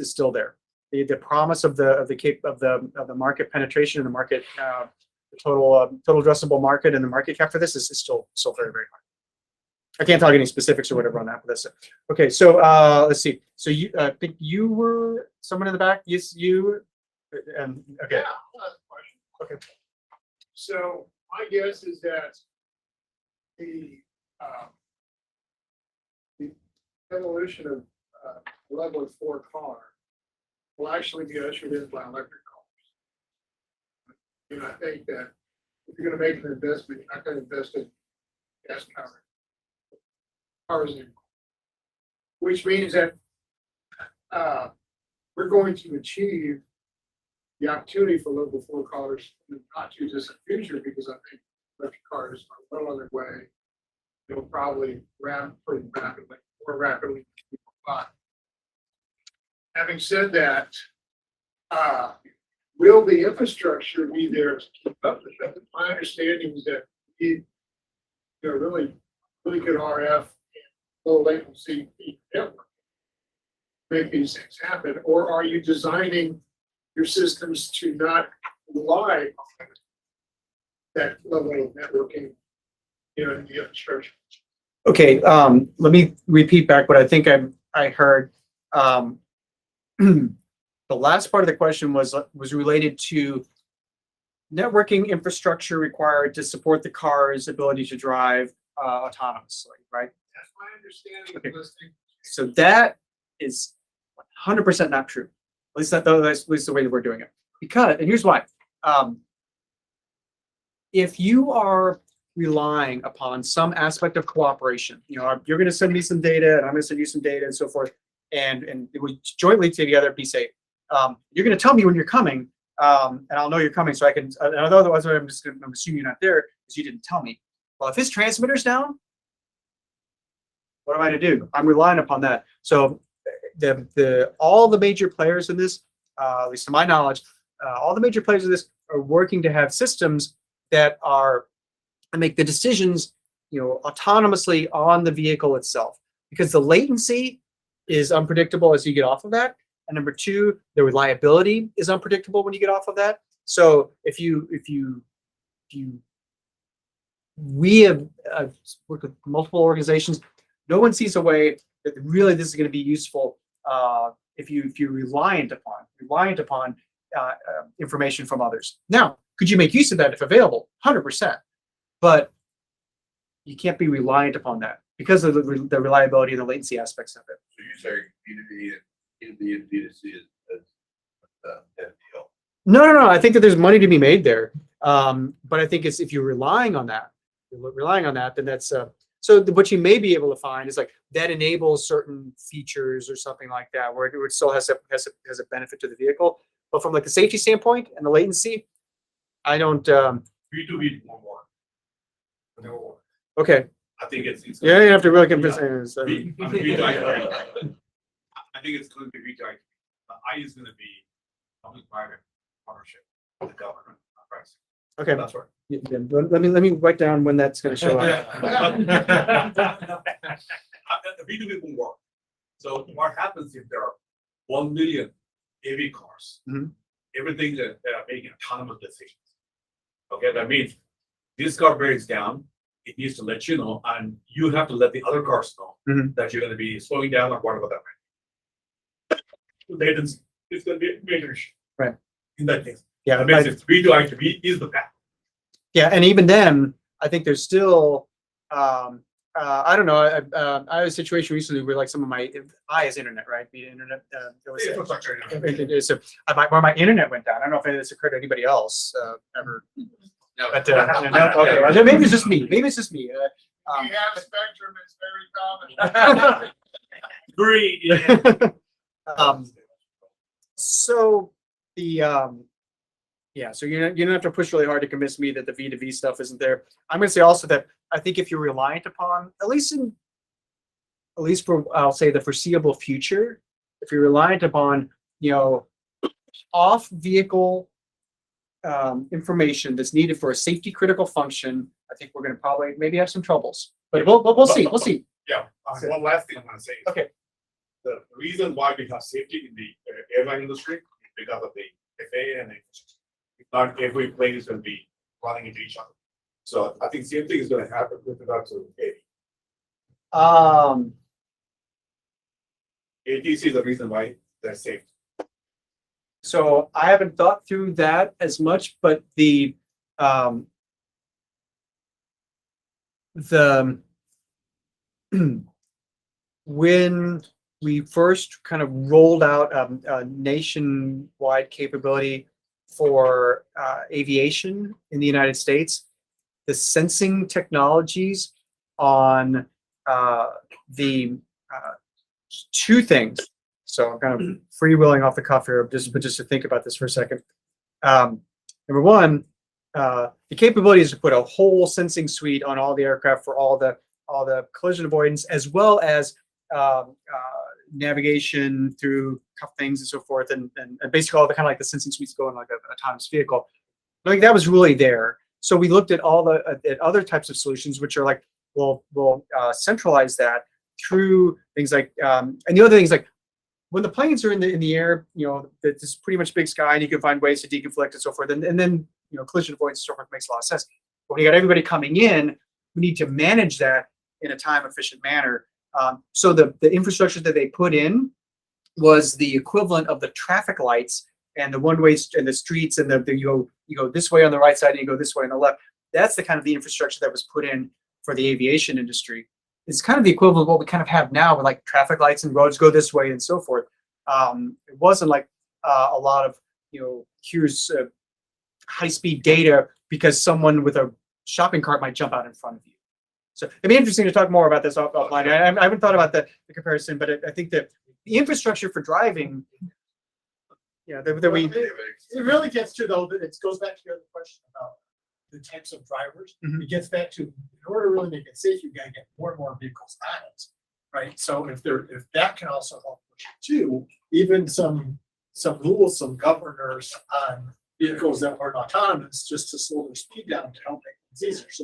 still there. The promise of the market penetration and the market, the total addressable market and the market cap for this is still very, very high. I can't talk any specifics or whatever on that, but that's it. Okay, so let's see. So you, I think you were someone in the back. Yes, you. Okay. Yeah, I'll ask a question. Okay. So my guess is that the evolution of level 4 car will actually be ushered in by electric cars. And I think that if you're gonna make an investment, you're not gonna invest in gas powered cars anymore. Which means that we're going to achieve the opportunity for level 4 cars in the not too distant future, because I think electric cars are well on their way. They'll probably ramp pretty rapidly, more rapidly than people thought. Having said that, will the infrastructure be there to keep up with that? My understanding is that you know, really good RF and low latency network make these things happen, or are you designing your systems to not rely on that level of networking, in the infrastructure? Okay. Let me repeat back what I think I heard. The last part of the question was related to networking infrastructure required to support the car's ability to drive autonomously, right? That's my understanding Okay. of listening. So that is 100% not true. At least that's at least the way that we're doing it. Because, and here's why. If you are relying upon some aspect of cooperation, you're going to send me some data, and I'm going to send you some data, and so forth, and we jointly together be safe. You're going to tell me when you're coming, and I'll know you're coming, so I can. Otherwise, I'm assuming you're not there because you didn't tell me. Well, if his transmitter's down, what am I to do? I'm relying upon that. So all the major players in this, at least to my knowledge, all the major players in this are working to have systems that make the decisions, autonomously on the vehicle itself, because the latency is unpredictable as you get off of that, and number two, the reliability is unpredictable when you get off of that. So we have worked with multiple organizations. No one sees a way that really this is going to be useful if you're reliant upon information from others. Now, could you make use of that if available? 100%, but you can't be reliant upon that because of the reliability and the latency aspects of it. So you say B2B and B2C is deal. No. I think that there's money to be made there, but I think it's if you're relying on that, then that's so what you may be able to find is like that enables certain features or something like that, where it still has a benefit to the vehicle. But from like the safety standpoint and the latency, I don't. B2B more. No, Okay. I think it's. Yeah, you have to really convince. I think it's going to be B2I. The I is going to be public-private partnership with the government. Pricing. Okay. That's right. Yeah, let me write down when that's going to show up. The B2B will work. So what happens if there are 1 million AV cars? Mhm. Everything that are making autonomous decisions. Okay, that means this car breaks down, it needs to let you know, and you have to let the other cars know Mhm. that you're going to be slowing down or whatever that may be. Latency is going to be a major issue. Right. In that case. Yeah, That means if B2I to B is the path. yeah, and even then, I think there's still. I don't know. I had a situation recently where like some of my I is internet, right? The internet. There was Infrastructure. so where my internet went down. I don't know if this occurred to anybody else ever. No. But okay, well, maybe it's just me. Maybe it's just me. You have spectrum, it's very common. Agreed. So so you don't have to push really hard to convince me that the V2V stuff isn't there. I'm going to say also that I think if you're reliant upon, at least in at least for, I'll say, the foreseeable future, if you're reliant upon, off vehicle information that's needed for a safety critical function, I think we're going to probably maybe have some troubles. But we'll see. We'll see. Yeah, one last thing I'm gonna say. Is Okay. The reason why we have safety in the airline industry is because of the FAA and the infrastructure. If not, every plane is gonna be running into each other. So I think same thing is gonna happen with regard to ATC is the reason why they're safe. So I haven't thought through that as much, but when we first kind of rolled out a nationwide capability for aviation in the United States, the sensing technologies on the two things. So I'm kind of freewheeling off the cuff here, just to think about this for a second. Number one, the capability is to put a whole sensing suite on all the aircraft for all the collision avoidance, as well as navigation through cuff things and so forth, and basically all the kind of like the sensing suites go in like an autonomous vehicle. I think that was really there. So we looked at all at other types of solutions, which are like, we'll centralize that through things like, and the other things like, when the planes are in the air, it's pretty much big sky, and you can find ways to deconflict and so forth, and then collision avoidance and so forth makes a lot of sense. But when you got everybody coming in, we need to manage that in a time efficient manner. So the infrastructure that they put in was the equivalent of the traffic lights and the one-ways and the streets, and you go this way on the right side and you go this way on the left. That's the kind of the infrastructure that was put in for the aviation industry. It's kind of the equivalent of what we kind of have now, with like traffic lights and roads go this way and so forth. It wasn't like a lot of here's high-speed data because someone with a shopping cart might jump out in front of you. So it'd be interesting to talk more about this offline. I haven't thought about the comparison, but I think that the infrastructure for driving, It really gets to, though, it goes back to your other question about the types of drivers. It gets back to, in order to really make it safe, you gotta get more and more vehicles on it, right? So if that can also help push it too, even some rules, some governors on vehicles that aren't autonomous, just to slow their speed down to help make things easier. So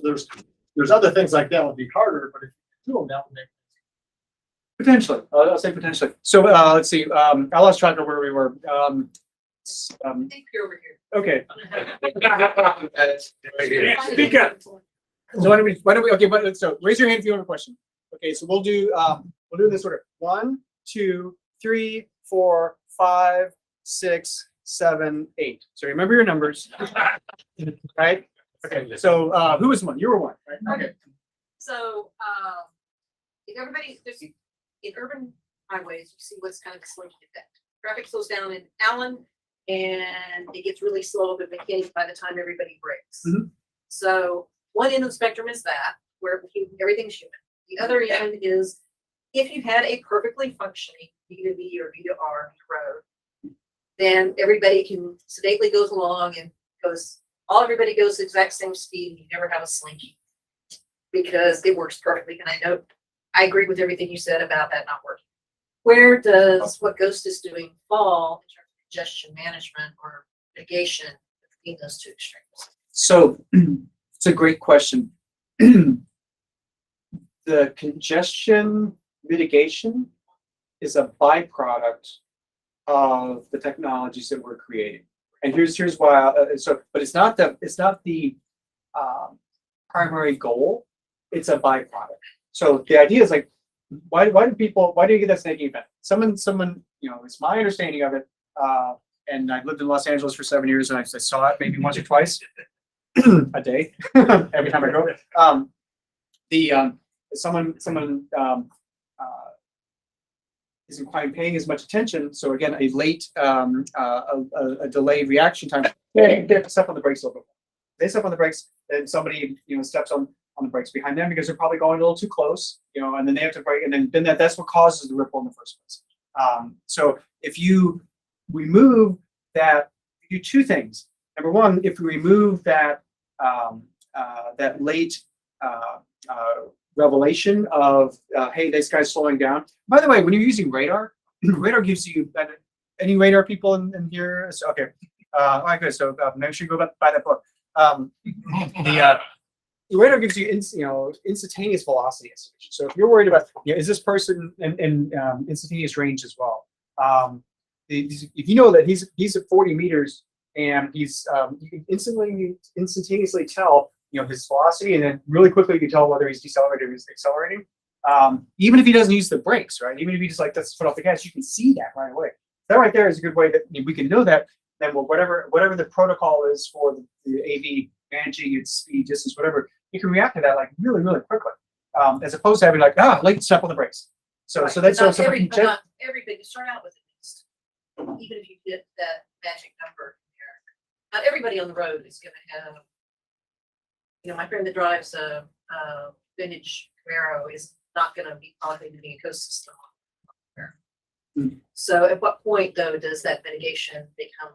there's other things like that would be harder, but if you do them, that would make it potentially, I'll say potentially. So let's see. I lost track of where we were. I think you're over here. Okay. Speak up. So why don't we? Okay, but so raise your hand if you have a question. Okay, so we'll do in this order: 1, 2, 3, 4, 5, 6, 7, 8. So remember your numbers, right? Okay. So who was 1? You were 1, right? Okay. So, if there's in urban highways, you see what's kind of the slinky effect. Traffic slows down in Allen, and it gets really slow up in McKinney by the time everybody brakes. So one end of the spectrum is that, where everything's human. The other end is if you had a perfectly functioning V2V or V2R road, then everybody can sedately goes along and everybody goes the exact same speed, and you never have a slinky because it works perfectly. And I agree with everything you said about that not working. Where does what Ghost is doing fall in terms of congestion management or mitigation between those two extremes? So it's a great question. The congestion mitigation is a byproduct of the technologies that we're creating. And here's why. But it's not the primary goal. It's a byproduct. So the idea is like, why do you get that snaking event? Someone, it's my understanding of it. And I lived in Los Angeles for 7 years, and I saw it maybe once or twice a day every time I go. Someone isn't quite paying as much attention. So again, a late, a delayed reaction time. They have to step on the brakes a little bit. They step on the brakes, and somebody steps on the brakes behind them because they're probably going a little too close, and then they have to brake, and then that's what causes the ripple in the first place. So if you remove that, you do two things. Number one, if you remove that that late revelation of, hey, this guy's slowing down. By the way, when you're using radar, radar gives you, any radar people in here? So, okay. All right, good. So make sure you go buy that book. The radar gives you, instantaneous velocity estimation. So if you're worried about, is this person in instantaneous range as well? If you know that he's at 40 meters and he's, you can instantaneously tell, his velocity, and then really quickly you can tell whether he's decelerating or he's accelerating. Even if he doesn't use the brakes, right? Even if he just like does foot off the gas, you can see that right away. That right there is a good way that we can know that. Then whatever the protocol is for the AV managing its speed, distance, whatever, you can react to that like really, really quickly, as opposed to having like, late step on the brakes. So Right, that's but so not everybody start out with at least, even if you get that magic number there. Not everybody on the road is gonna have, my friend that drives a vintage Camaro is not gonna be probably the ecosystem. So at what point though, does that mitigation become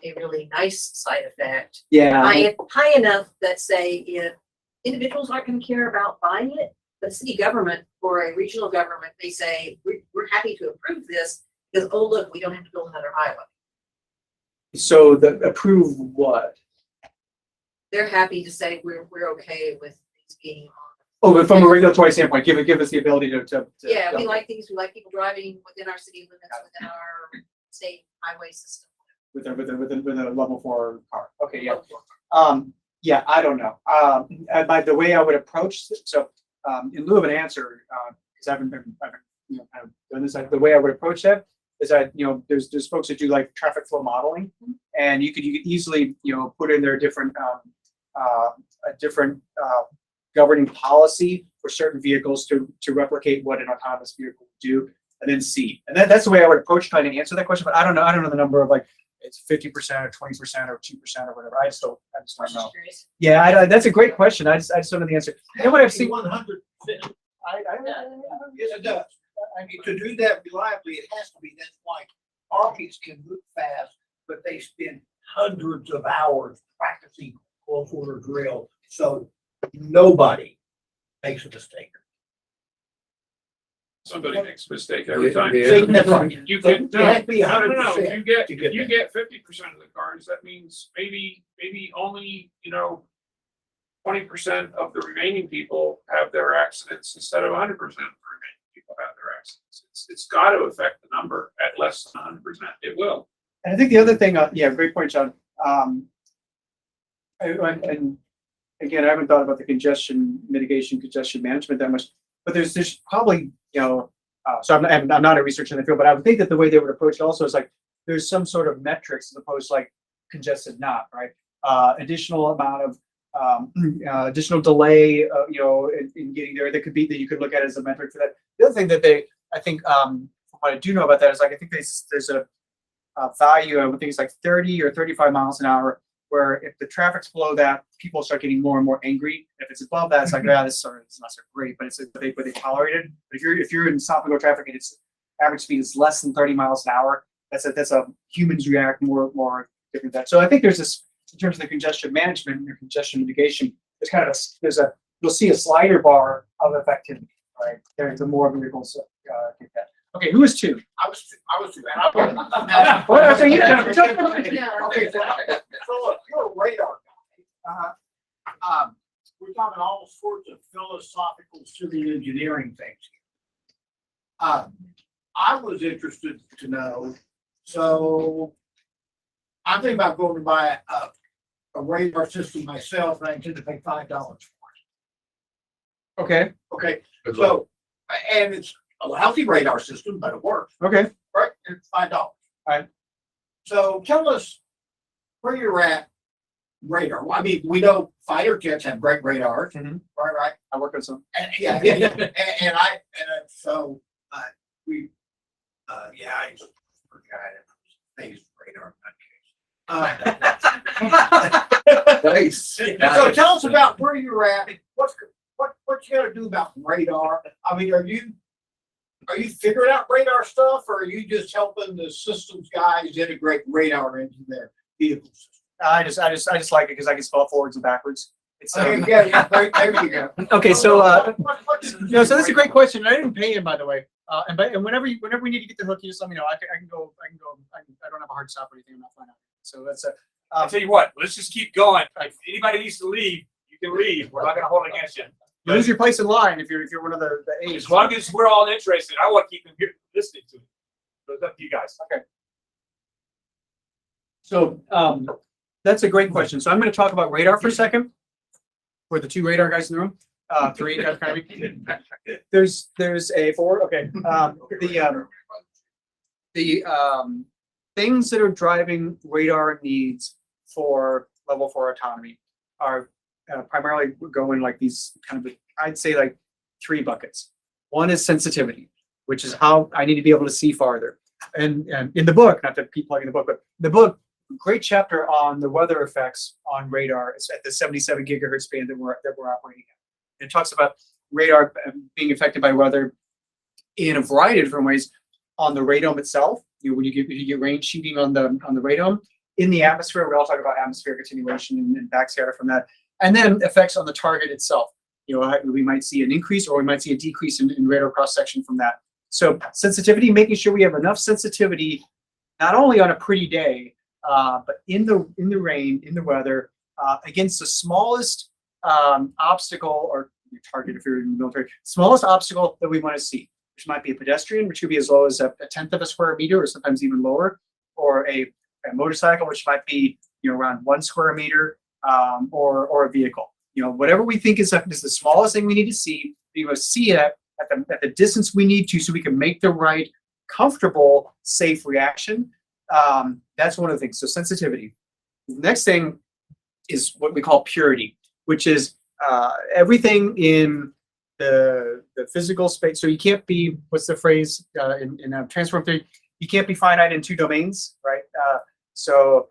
a really nice side effect? yeah. High enough that say if individuals aren't gonna care about buying it, but city government or a regional government, they say, we're happy to approve this because, oh, look, we don't have to build another highway. So approve what? They're happy to say, we're okay with these being on. Oh, but from a regulatory standpoint, give us the ability to Yeah, we like these, we like people driving within our city limits, within our state highway system. with a level 4 car. Okay, yeah. Yeah, I don't know. By the way I would approach it, so in lieu of an answer, because I've been kind of done this, the way I would approach that is that there's folks that do like traffic flow modeling, and you could easily put in there a different governing policy for certain vehicles to replicate what an autonomous vehicle would do, and then see. And that's the way I would approach trying to answer that question. But I don't know the number of like it's 50% or 20% or 2% or whatever. I just don't know. Yeah, that's a great question. I just don't know the answer. You know what I've seen? 100%. Yes, it does. I mean, to do that reliably, it has to be. That's why armies can move fast, but they spend hundreds of hours practicing close order drill, so nobody makes a mistake. Somebody makes a mistake every time. See, that's right. You can, It has to be no, 100%. you get 50% of the cars, that means maybe only, 20% of the remaining people have their accidents instead of 100% of the remaining people have their accidents. It's got to affect the number at less than 100%. It will. And I think the other thing, great point, John. And again, I haven't thought about the congestion mitigation, congestion management that much, but there's probably, so I'm not a researcher in the field, but I would think that the way they would approach it also is like, there's some sort of metrics as opposed to like congested not, right? Additional amount of, additional delay, in getting there, that you could look at as a metric for that. The other thing that I think, what I do know about that is like, I think there's a value, I would think it's like 30 or 35 miles an hour, where if the traffic's below that, people start getting more and more angry. If it's above that, it's like, it's not so great, but they tolerate it. But if you're in stop and go traffic and its average speed is less than 30 miles an hour, that's a humans react more different than that. So I think there's this, in terms of the congestion management or congestion mitigation, you'll see a slider bar of effectivity, right? There's more vehicles get that. Okay, who is 2? I was too bad. Well, so you Yeah. Okay, so look, you're a radar guy. We're talking all sorts of philosophical civil engineering things. I was interested to know, so I'm thinking about going to buy a radar system myself, and I intend to pay $5 for it. Okay. Okay, so, and it's a lousy radar system, but it works, Okay. right? It's $5. Right. So tell us where you're at radar. Well, I mean, we know fighter jets have great radars, Mhm. right? I work on some. And yeah, so we, I just forgot it. Phased radar. Nice. So tell us about where you're at. What you got to do about radar? I mean, are you figuring out radar stuff, or are you just helping the systems guys integrate radar into their vehicle system? I just like it because I can spell forwards and backwards. It's, Okay, yeah, there you go. okay, so, no, so that's a great question. I didn't pay him, by the way. And whenever we need to get the hook, you just let me know. I can go, I don't have a hard stop or anything. I'm not flying out. So that's a, I'll tell you what, let's just keep going. If anybody needs to leave, you can leave. We're not gonna hold it against you. you lose your place in line if you're one of the A's. As long as we're all interested, I want to keep them here listening to it. So it's up to you guys. Okay. So, that's a great question. So I'm going to talk about radar for a second. For the two radar guys in the room, three guys kind of. There's a four. Okay. The things that are driving radar needs for level 4 autonomy are primarily going like these kind of, I'd say like 3 buckets. One is sensitivity, which is how I need to be able to see farther. And in the book, not to keep plugging the book, but the book, great chapter on the weather effects on radar. It's at the 77 gigahertz band that we're operating at. It talks about radar being affected by weather in a variety of different ways on the radome itself. When you get rain sheeting on the radome, in the atmosphere, we all talk about atmospheric attenuation and backscatter from that, and then effects on the target itself. We might see an increase or we might see a decrease in radar cross section from that. So sensitivity, making sure we have enough sensitivity, not only on a pretty day, but in the rain, in the weather, against the smallest obstacle or your target if you're in the military, smallest obstacle that we want to see, which might be a pedestrian, which could be as low as a tenth of a square meter, or sometimes even lower, or a motorcycle, which might be around 1 square meter, or a vehicle. Whatever we think is the smallest thing we need to see, we must see it at the distance we need to, so we can make the right, comfortable, safe reaction. That's one of the things. So sensitivity. The next thing is what we call purity, which is everything in the physical space. So you can't be, what's the phrase in transform theory? You can't be finite in 2 domains, right? So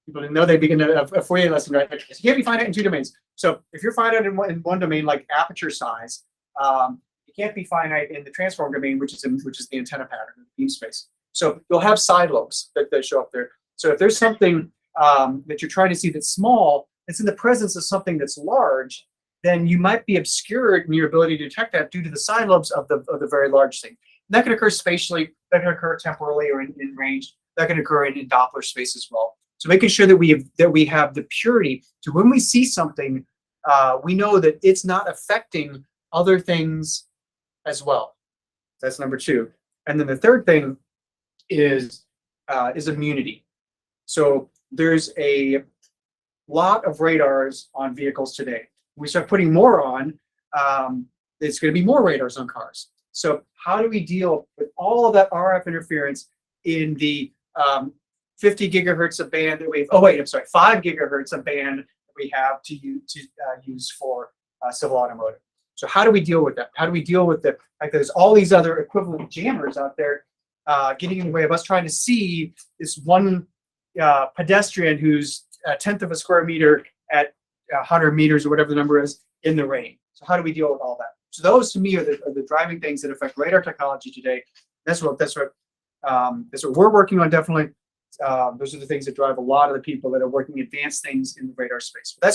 people didn't know they'd begin a Fourier lesson, right? You can't be finite in 2 domains. So if you're finite in one domain, like aperture size, you can't be finite in the transform domain, which is the antenna pattern, the beam space. So you'll have side lobes that show up there. So if there's something that you're trying to see that's small, it's in the presence of something that's large, then you might be obscured in your ability to detect that due to the side lobes of the very large thing. And that can occur spatially, that can occur temporally or in range, that can occur in Doppler space as well. So making sure that we have the purity to when we see something, we know that it's not affecting other things as well. That's number 2. And then the third thing is immunity. So there's a lot of radars on vehicles today. We start putting more on, it's going to be more radars on cars. So how do we deal with all of that RF interference in the 50 gigahertz of band that we have? 5 gigahertz of band that we have to use for civil automotive. So how do we deal with that? How do we deal with the fact that there's all these other equivalent jammers out there getting in the way of us trying to see this one pedestrian who's a tenth of a square meter at 100 meters or whatever the number is in the rain? So how do we deal with all that? So those to me are the driving things that affect radar technology today. That's what we're working on, definitely. Those are the things that drive a lot of the people that are working advanced things in the radar space. But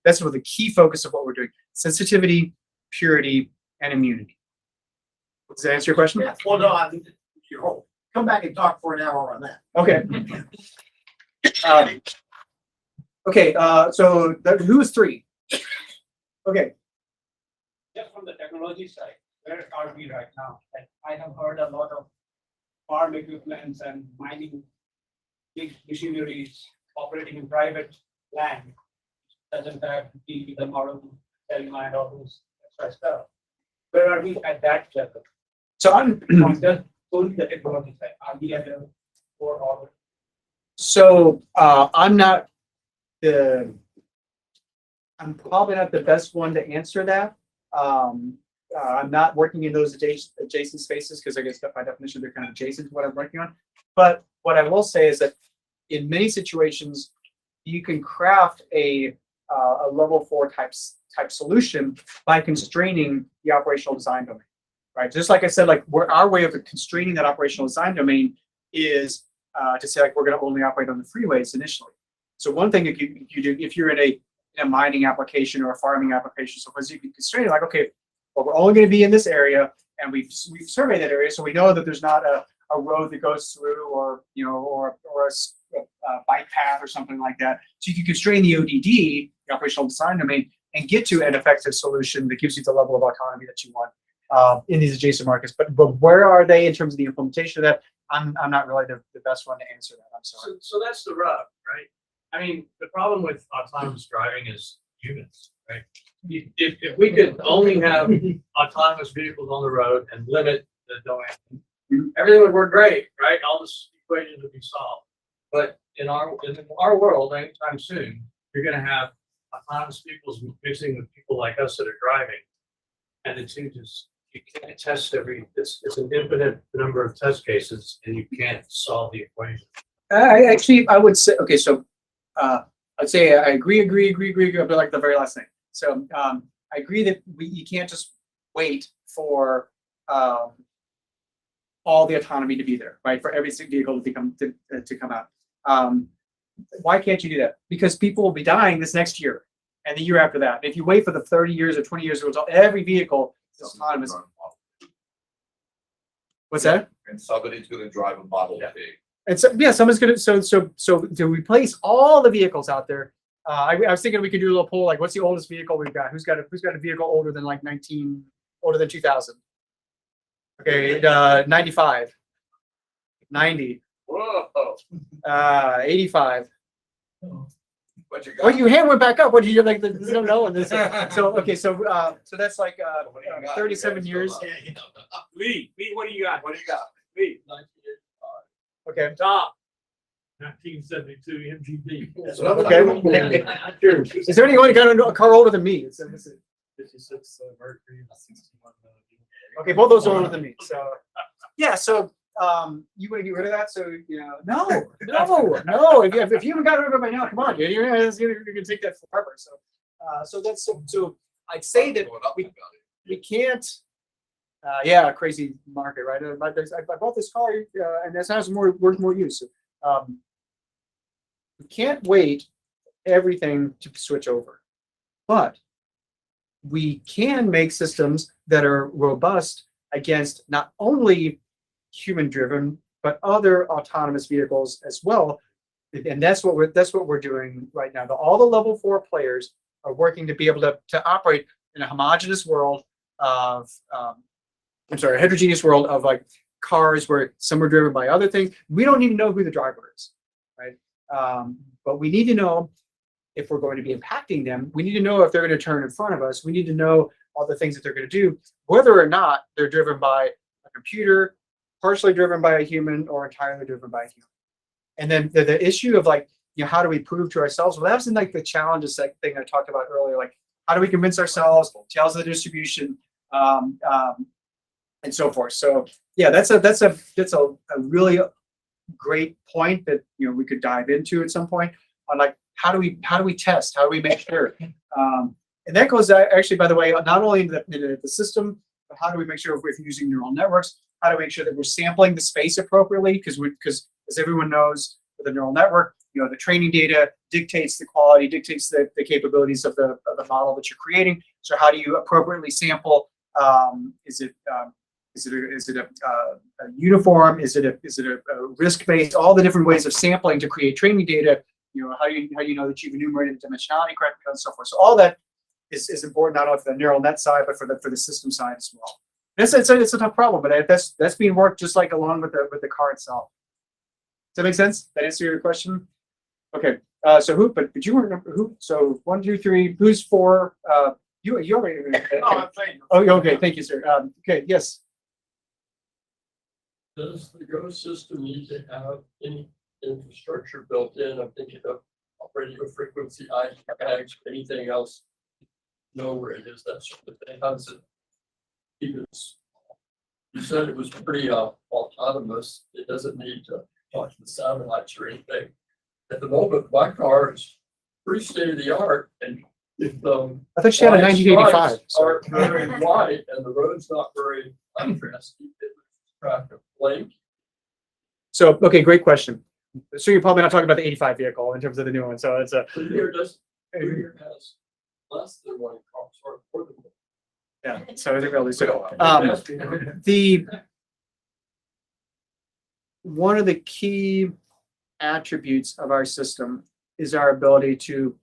that's what the key focus of what we're doing: sensitivity, purity, and immunity. Does that answer your question? Yeah, well, no, come back and talk for an hour on that. Okay. So who is 3? Okay. Just from the technology side, where are we right now? Like, I have heard a lot of farm equipments and mining big machineries operating in private land. Doesn't have the model and all those extra stuff. Where are we at that level? So I'm Just only the technology side. Are we at a 4 order? So I'm probably not the best one to answer that. I'm not working in those adjacent spaces because I guess by definition they're kind of adjacent to what I'm working on. But what I will say is that in many situations you can craft a level 4 type solution by constraining the operational design domain, right? Just like I said, like our way of constraining that operational design domain is to say like we're going to only operate on the freeways initially. So one thing that you do if you're in in a mining application or a farming application. So because you can constrain it, like, okay, well, we're only going to be in this area, and we've surveyed that area, so we know that there's not a road that goes through, or a bike path or something like that. So you can constrain the ODD, the operational design domain, and get to an effective solution that gives you the level of autonomy that you want in these adjacent markets. But where are they in terms of the implementation of that? I'm not really the best one to answer that. I'm sorry. So that's the rub, right? I mean, the problem with autonomous driving is humans, right? If we could only have autonomous vehicles on the road and limit the domain, everything would work great, right? All the equations would be solved. But in our world, anytime soon, you're going to have autonomous vehicles mixing with people like us that are driving, and the two just, you can't test it's an infinite number of test cases, and you can't solve the equation. I would say, okay, so I'd say I agree, but like the very last thing. So I agree that you can't just wait for all the autonomy to be there, right? For every vehicle to come out. Why can't you do that? Because people will be dying this next year and the year after that. If you wait for the 30 years or 20 years, every vehicle is autonomous. What's that? And somebody's gonna drive a Model T. And so, yeah, someone's gonna, so to replace all the vehicles out there, I was thinking we could do a little poll, like, what's the oldest vehicle we've got? Who's got a vehicle older than like older than 2000? Okay, 95, 90, Whoa. 85. What you got? Well, your hand went back up. What did you like? There's no no in this. So okay, so that's like 37 years. Lee, what do you got? What do you got? Lee, Okay. Tom, 1972 MGB. Okay. Is there anyone who got a car older than me? It's 56 Mercury, 61. Okay, both those are older than me. So yeah, so you want to get rid of that? So no. If you haven't got rid of it by now, come on, dude. You're gonna take that forever. So that's so I'd say that we can't. Yeah, crazy market, right? I bought this car, and this has more use. We can't wait everything to switch over, but we can make systems that are robust against not only human-driven but other autonomous vehicles as well. And that's what we're doing right now. All the level 4 players are working to be able to operate in a homogeneous world of a heterogeneous world of like cars where some are driven by other things. We don't need to know who the driver is, right? But we need to know if we're going to be impacting them. We need to know if they're going to turn in front of us. We need to know all the things that they're going to do, whether or not they're driven by a computer, partially driven by a human, or entirely driven by a human. And then the issue of like, how do we prove to ourselves? Well, that was in like the challenges thing I talked about earlier. Like, how do we convince ourselves? Tells the distribution. And so forth. So yeah, that's a really great point that we could dive into at some point on like how do we test? How do we make sure? And that goes actually, by the way, not only into the system, but how do we make sure if we're using neural networks? How do we make sure that we're sampling the space appropriately? Because as everyone knows, with a neural network, the training data dictates the quality, dictates the capabilities of the model that you're creating. So how do you appropriately sample? Is it a uniform? Is it a risk-based? All the different ways of sampling to create training data. How do you know that you've enumerated dimensionality correctly and so forth. So all that is important not only for the neural net side but for the system side as well. It's a tough problem, but that's being worked just like along with the car itself. Does that make sense? That answer your question? Okay. So who? But you remember who? So 1, 2, 3. Who's 4? You already. Oh, okay. Thank you, sir. Okay. Yes. Does the Ghost system need to have any infrastructure built in? I'm thinking of radio frequency, IHAGs, anything else. Know where it is, that sort of thing. How does it keep it? You said it was pretty autonomous. It doesn't need to talk to the satellites or anything. At the moment, my car is pretty state of the art, and if I thought she had a 1985. Aren't very wide, and the road's not very contrasty. Blake. So, okay, great question. So you're probably not talking about the 85 vehicle in terms of the new one. So it's a. Goodyear has less than one car, or more than one. Yeah, so they're really so. Yes. The one of the key attributes of our system is our ability to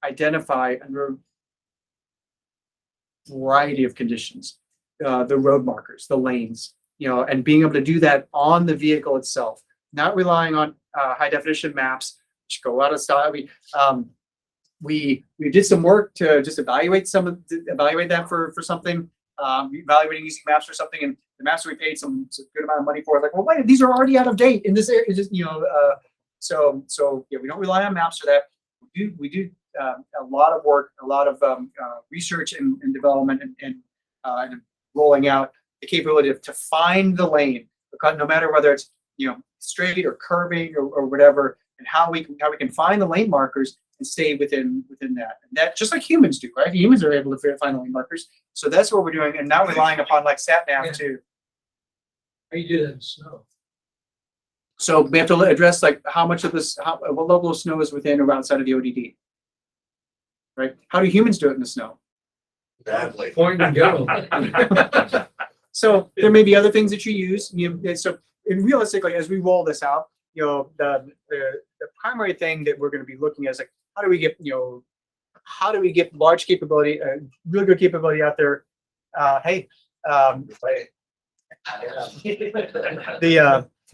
identify under a variety of conditions, the road markers, the lanes, and being able to do that on the vehicle itself, not relying on high definition maps, which go out of style. We did some work to just evaluate that for something, evaluating using maps for something, and the maps we paid some good amount of money for. Like, well, wait, these are already out of date in this area. It's just so yeah, we don't rely on maps for that. We do a lot of work, a lot of research and development and rolling out the capability to find the lane, because no matter whether it's straight or curving or whatever, and how we can find the lane markers and stay within that. And that just like humans do, right? Humans are able to find the lane markers. So that's what we're doing, and not relying upon like sat nav too. How you do that in snow? So we have to address like how much of this, what level of snow is within or outside of the ODD, right? How do humans do it in the snow? Badly. Point and go. So there may be other things that you use. So realistically, as we roll this out, the primary thing that we're going to be looking at is like, how do we get large capability, really good capability out there?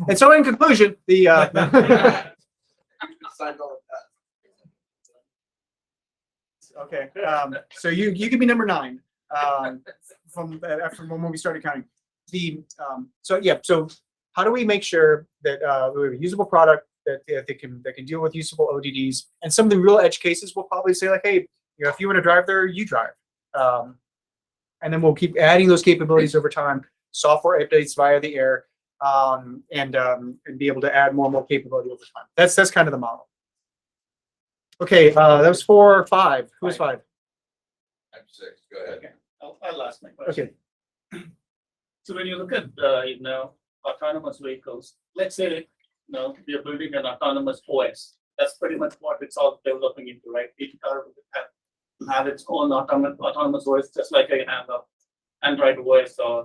And so in conclusion, okay, so you give me number 9 from when we started counting. So how do we make sure that we have a usable product that can deal with usable ODDs? And some of the real edge cases will probably say like, hey, if you want to drive there, you drive. And then we'll keep adding those capabilities over time, software updates via the air, and be able to add more and more capability over time. That's kind of the model. Okay, that was 4 or 5. Who was 5? I'm 6, go ahead. Okay, I'll ask my question. Okay. So when you look at, autonomous vehicles, let's say, we are building an autonomous OS. That's pretty much what it's all developing into, right? Each car will have its own autonomous OS, just like I have a Android OS or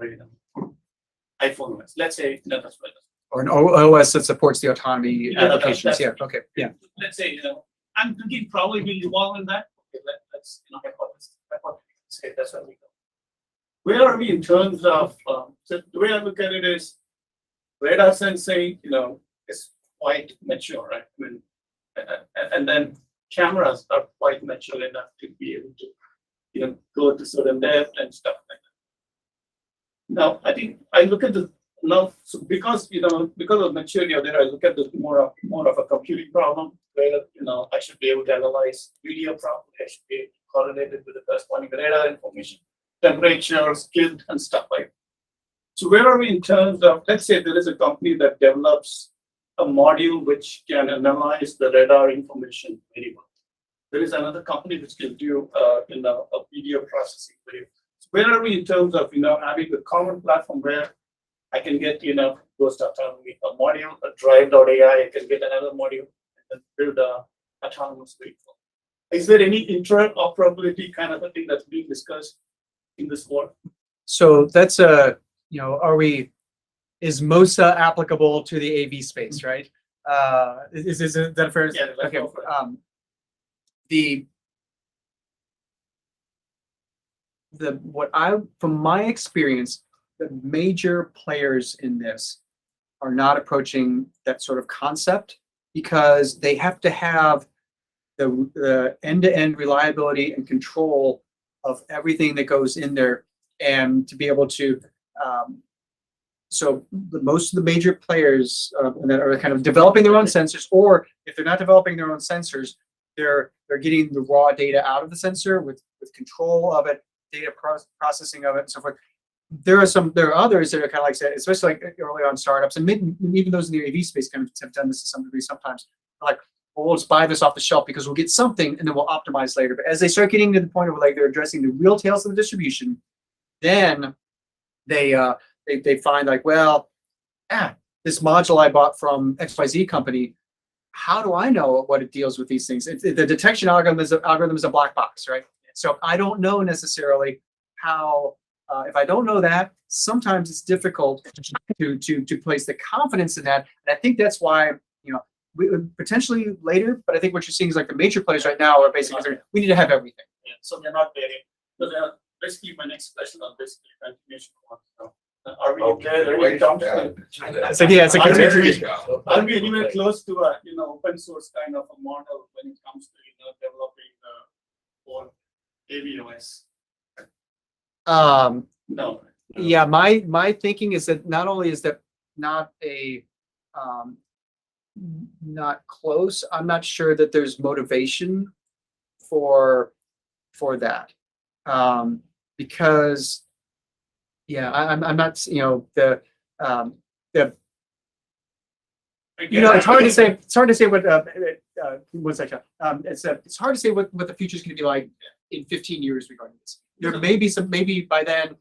iPhone OS. Let's say, that's what. Or an OS that supports the autonomy Yeah, applications. that's- Yeah. Okay. Yeah. Let's say, I'm thinking probably we'll evolve in that. Okay, let's, hypothesis, say that's where we go. Where are we in terms of, so the way I look at it is, radar sensing, is quite mature, right? I mean, and then cameras are quite mature enough to be able to, go to certain depth and stuff like that. Now, I think I look at the now, so because of maturity of data, I look at this more of a computing problem where I should be able to analyze video properly. I should be able to correlate it with the corresponding radar information, temperature, skill, and stuff like that. So where are we in terms of, let's say there is a company that develops a module which can analyze the radar information very well. There is another company which can do a video processing very well. So where are we in terms of having a common platform where I can get Ghost Autonomy, a module, a drive.ai, I can get another module and then build a autonomous vehicle. Is there any interoperability kind of a thing that's being discussed in this work? So that's is MOSA applicable to the AV space, right? Is that fair? Yeah, let's Okay. go for it. From my experience, the major players in this are not approaching that sort of concept because they have to have the end-to-end reliability and control of everything that goes in there, and to be able to so most of the major players that are kind of developing their own sensors, or if they're not developing their own sensors, they're getting the raw data out of the sensor with control of it, data processing of it, and so forth. There are others that are kind of like, especially like early on startups, and even those in the AV space kind of have done this to some degree sometimes. Like, well, we'll just buy this off the shelf because we'll get something and then we'll optimize later. But as they start getting to the point where like they're addressing the real tails of the distribution, then they find like, well, this module I bought from XYZ company, how do I know what it deals with these things? The detection algorithm is a black box, right? So I don't know necessarily how, if I don't know that, sometimes it's difficult to place the confidence in that. And I think that's why, we potentially later, but I think what you're seeing is like the major players right now are basically saying, we need to have everything. Yeah, so they're not there. So basically my next question on this continuation one. So, are we there when it comes to? So yeah, it's a Are we- continuation. Are we anywhere close to a, open source kind of a model when it comes to, developing the whole AVOS? No. Yeah, my thinking is that not only is that not a not close, I'm not sure that there's motivation for that. Because yeah, I'm not, the it's hard to say. It's hard to say what. One second. It's hard to say what the future is going to be like in 15 years regarding this. There may be some. Maybe by then,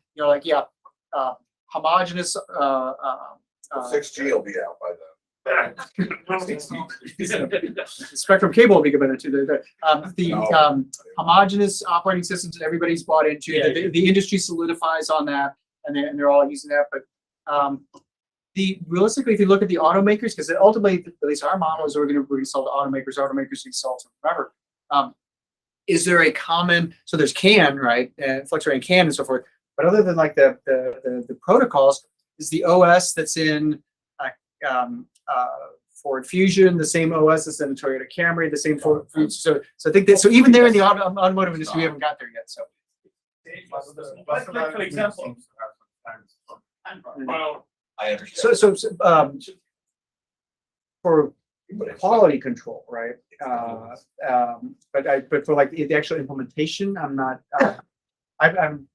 homogeneous. 6G will be out by then. Spectrum cable will be good too. The homogeneous operating systems that everybody's bought into. The industry solidifies on that, and they're all using that. But realistically, if you look at the automakers, because ultimately, at least our model is we're going to sell to automakers. Automakers can sell to whoever. Is there a common? So there's CAN, right? Flex array and CAN and so forth. But other than like the protocols, is the OS that's in Ford Fusion, the same OS that's in the Toyota Camry, the same Ford. So I think that even there in the automotive industry, we haven't got there yet. So. For example. Well, I understand. So for quality control, right? But for like the actual implementation, I'm not. I'm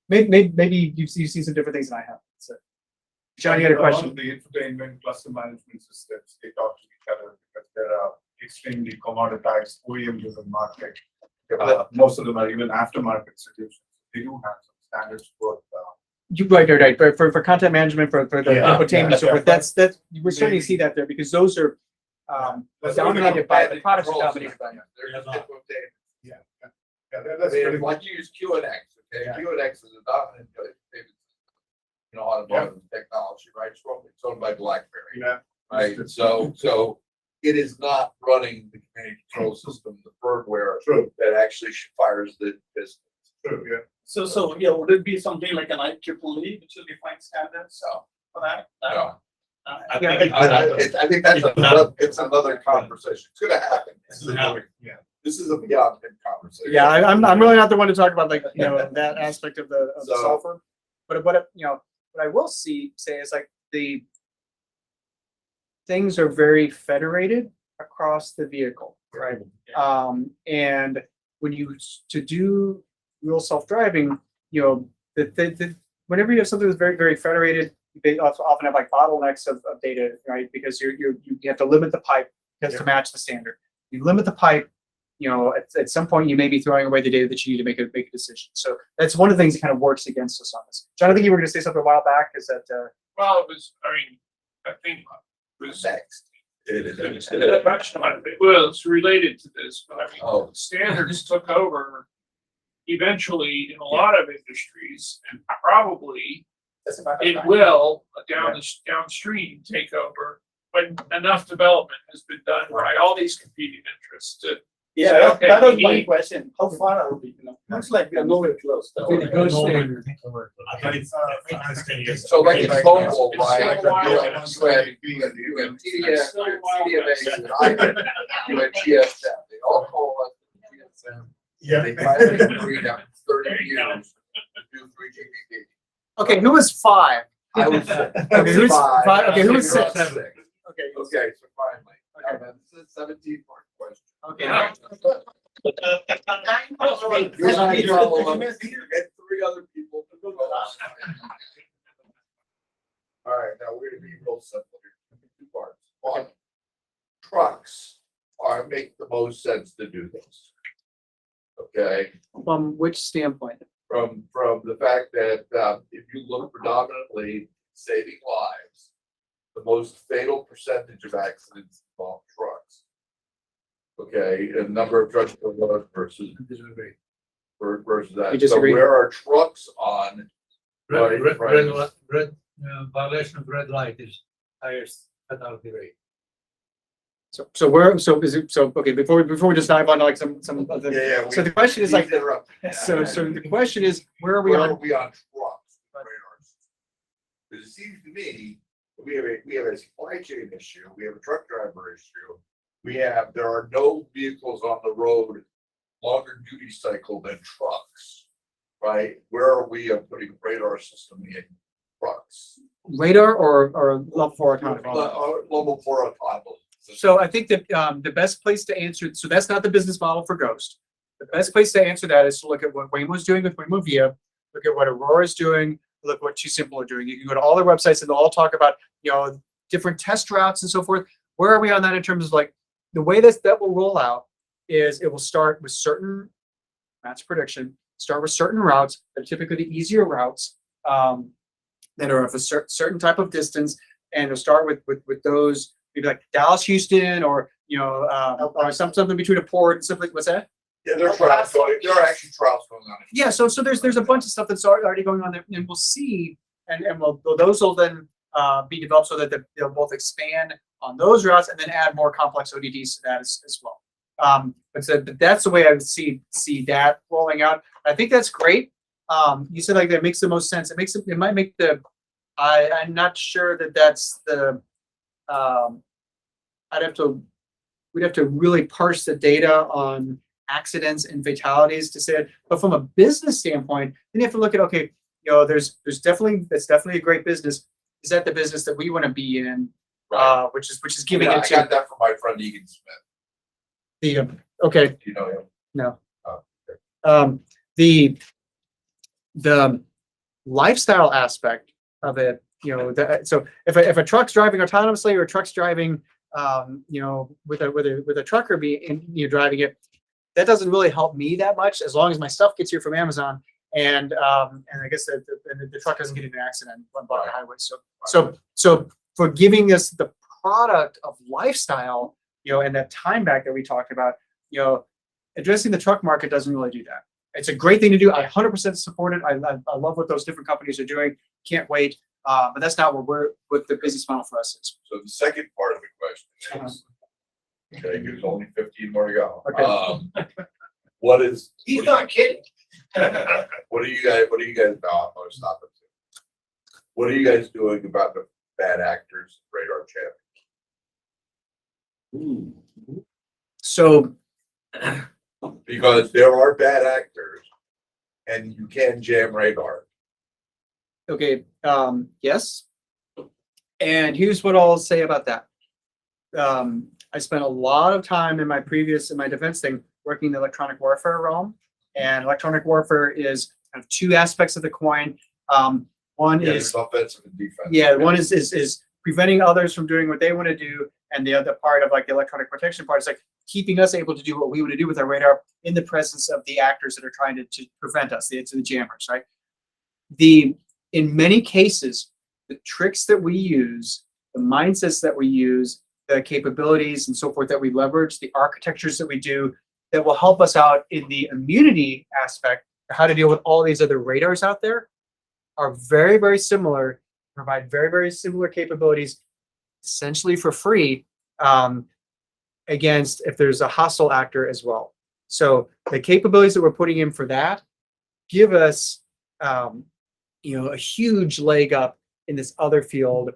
maybe you've seen some different things than I have. So, John, you had a question. The infotainment cluster management systems, they talk to each other because they're extremely commoditized OEM-driven market. Most of them are even aftermarket solutions. They do have some standards for. Right. But for content management, for the infotainment, yeah, so forth, that's we're starting to see that there because those are dominated by the products are dominated by. Like you use QNX, okay? QNX is a dominant, automotive technology, right? It's owned by BlackBerry. Yeah. Right, so it is not running the community control system, the firmware. True. That actually fires the pistons. True, yeah. So would it be something like an IEEE, which will define standards for that? No. I I think that's another conversation. It's gonna happen. This is a beyond conversation. Yeah, I'm really not the one to talk about that aspect of the software, but what I will say is like the things are very federated across the vehicle, right? And when to do real self-driving, whenever you have something that's very, very federated, they often have like bottlenecks of data, right? Because you have to limit the pipe to match the standard. You limit the pipe, at some point you may be throwing away the data that you need to make a decision. So that's one of the things that kind of works against us on this. John, I think you were going to say something a while back. Is that? Well, I think it was Next. Well, it's related to this, but standards took over eventually in a lot of industries, and probably it will downstream take over when enough development has been done by all these competing interests to. Yeah, Okay, that was we my need- question. How far are we? Looks like we are nowhere close. The gold standard. So like it's mobile, right? You had TDS, CDMA, you had GSM, they all call us GSM. Yeah. They finally agreed after 30 years to do 3GPP. Okay, who was 5? I was Okay, who's five? Okay, who was You're on 6? 6. Okay. Okay, so finally. Okay. Now, this is a 17-part question. Okay. You're not gonna follow up. Get 3 other people to go. All right, now we're gonna be real simple here. 2 parts. 1, trucks make the most sense to do this. Okay, From which standpoint? from the fact that if you look predominantly saving lives, the most fatal percentage of accidents involve trucks. Okay, and number of trucks per load versus versus You that. So disagree? where are trucks on? Red, Right, right. violation of red light is highest penalty rate. So where, so is it, so, okay, before we just dive on to like some of the, Yeah. so the question is like, Interrupt. so the question is, where are we Where are on? we on trucks? Radars? Because it seems to me, we have a supply chain issue, we have a truck driver issue. There are no vehicles on the road longer duty cycle than trucks, right? Where are we on putting radar system in trucks? Radar or level 4 autonomy? Level 4 autonomous. So I think that the best place to answer, so that's not the business model for Ghost. The best place to answer that is to look at what Waymo's doing with Waymo Via, look at what Aurora's doing, look what Too Simple are doing. You can go to all their websites and they'll all talk about, different test routes and so forth. Where are we on that in terms of like the way that will roll out is it will start with certain, that's prediction, start with certain routes, that are typically the easier routes that are of a certain type of distance, and it'll start with those, maybe like Dallas, Houston, or or something between a port and something. What's that? Yeah, there are trials going. There are actually trials going on. Yeah, so there's a bunch of stuff that's already going on there, and we'll see, and those will then be developed so that they'll both expand on those routes and then add more complex ODDs to that as well. But that's the way I would see that rolling out. I think that's great. You said like that makes the most sense. It might make the. I'm not sure that that's the. We'd have to really parse the data on accidents and fatalities to say it. But from a business standpoint, then you have to look at, okay, that's definitely a great business. Is that the business that we want to be in? Right. Which is giving I it got to that from my friend Egan Smith. the okay. Do you know him? No. Oh, okay. The lifestyle aspect of it, so if a truck's driving autonomously or a truck's driving, with a trucker driving it, that doesn't really help me that much as long as my stuff gets here from Amazon and I guess the truck doesn't get in an accident on the highway. So for giving us the product of lifestyle, and that time back that we talked about, addressing the truck market doesn't really do that. It's a great thing to do. I 100% support it. I love what those different companies are doing. Can't wait. But that's not what the business model for us is. So the second part of the question is, okay, there's only 15 more to go. Okay. What is? He's not kidding. What are you guys? No, I'm gonna stop it. What are you guys doing about the bad actors, radar champions? So, Because there are bad actors, and you can jam radar. okay, yes. And here's what I'll say about that. I spent a lot of time in my defense thing working in the electronic warfare realm, and electronic warfare is kind of two aspects of the coin. One is offensive and defensive. Yeah, one is preventing others from doing what they want to do, and the other part of like the electronic protection part is like keeping us able to do what we want to do with our radar in the presence of the actors that are trying to prevent us, the jammers, right? In many cases, the tricks that we use, the mindsets that we use, the capabilities and so forth that we leverage, the architectures that we do, that will help us out in the immunity aspect, how to deal with all these other radars out there, are very, very similar, provide very, very similar capabilities, essentially for free, against if there's a hostile actor as well. So the capabilities that we're putting in for that give us, a huge leg up in this other field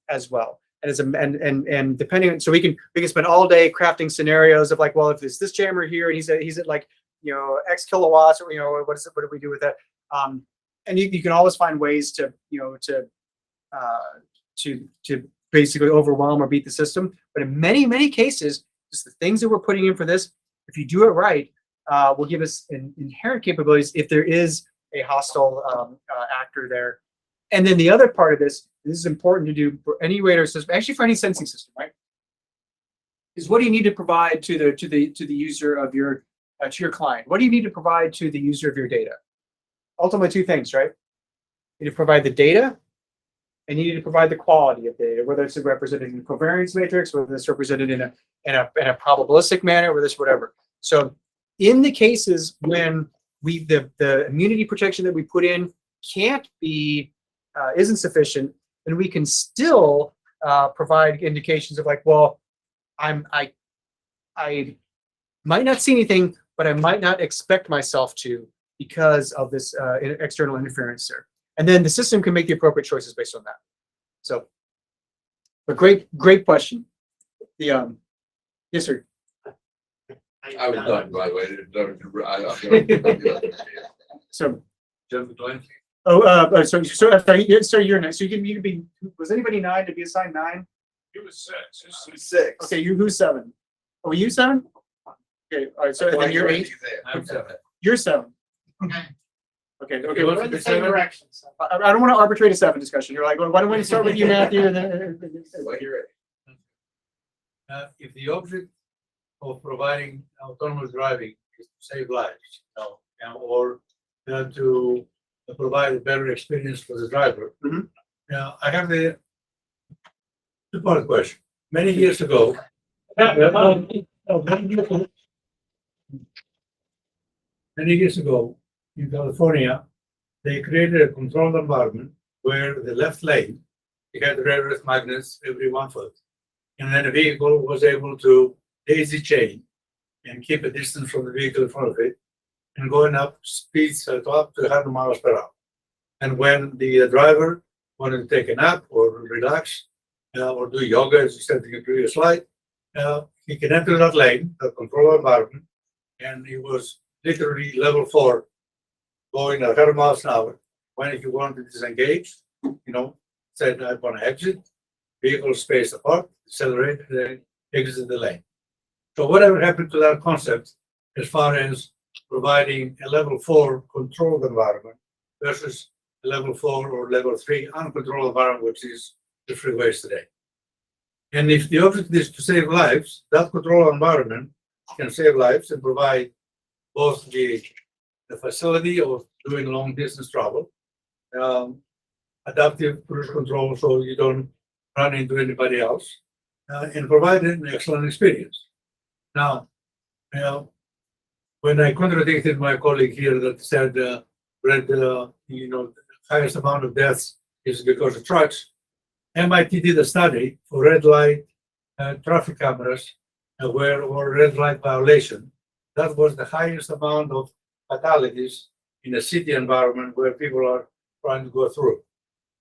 as well. And depending on, so we can spend all day crafting scenarios of like, well, if there's this jammer here and he's at like, X kilowatts, or what do we do with that? And you can always find ways to basically overwhelm or beat the system. But in many, many cases, just the things that we're putting in for this, if you do it right, will give us inherent capabilities if there is a hostile actor there. And then the other part of this is important to do for any radar system, actually for any sensing system, right? Is what do you need to provide to the user of your to your client? What do you need to provide to the user of your data? Ultimately, two things, right? You need to provide the data, and you need to provide the quality of data, whether it's represented in a covariance matrix, whether it's represented in a probabilistic manner, whether it's whatever. So in the cases when the immunity protection that we put in can't be isn't sufficient, then we can still provide indications of like, well, I might not see anything, but I might not expect myself to because of this external interference there. And then the system can make the appropriate choices based on that. So, a great question. The yes, sir. I was done, by the way. So, Jeff, Glenn? so you're next. So you can be. Was anybody 9 to be assigned 9? It was 6. 6. Okay, who's 7? Oh, you 7? Okay, all right. So then you're 8. I'm 7. You're 7. Okay. Okay. You Okay. want Well, to be the same 7? directions. I don't want to arbitrate a 7 discussion. You're like, well, why don't we start with you, Matthew? And then, Well, you're right. If the object of providing autonomous driving is to save lives, or to provide a better experience for the driver. Mhm. Now, I have the two-part question. Many years ago, in California, they created a controlled environment where the left lane, it had rare earth magnets every 1 foot. And then the vehicle was able to daisy chain and keep a distance from the vehicle in front of it and going up speeds up to 100 miles per hour. And when the driver wanted to take a nap or relax or do yoga, as you said in the previous slide, he can enter that lane, the controlled environment, and he was literally level 4 going at 100 miles an hour. When he wanted to disengage, said, I want to exit, vehicle spaced apart, accelerate, and then exit the lane. So whatever happened to that concept as far as providing a level 4 controlled environment versus a level 4 or level 3 uncontrolled environment, which is the freeways today. And if the object is to save lives, that controlled environment can save lives and provide both the facility of doing long distance travel, adaptive cruise control so you don't run into anybody else, and provide an excellent experience. Now, when I contradicted my colleague here that said, the highest amount of deaths is because of trucks, MIT did a study for red light traffic cameras or red light violation. That was the highest amount of fatalities in a city environment where people are trying to go through.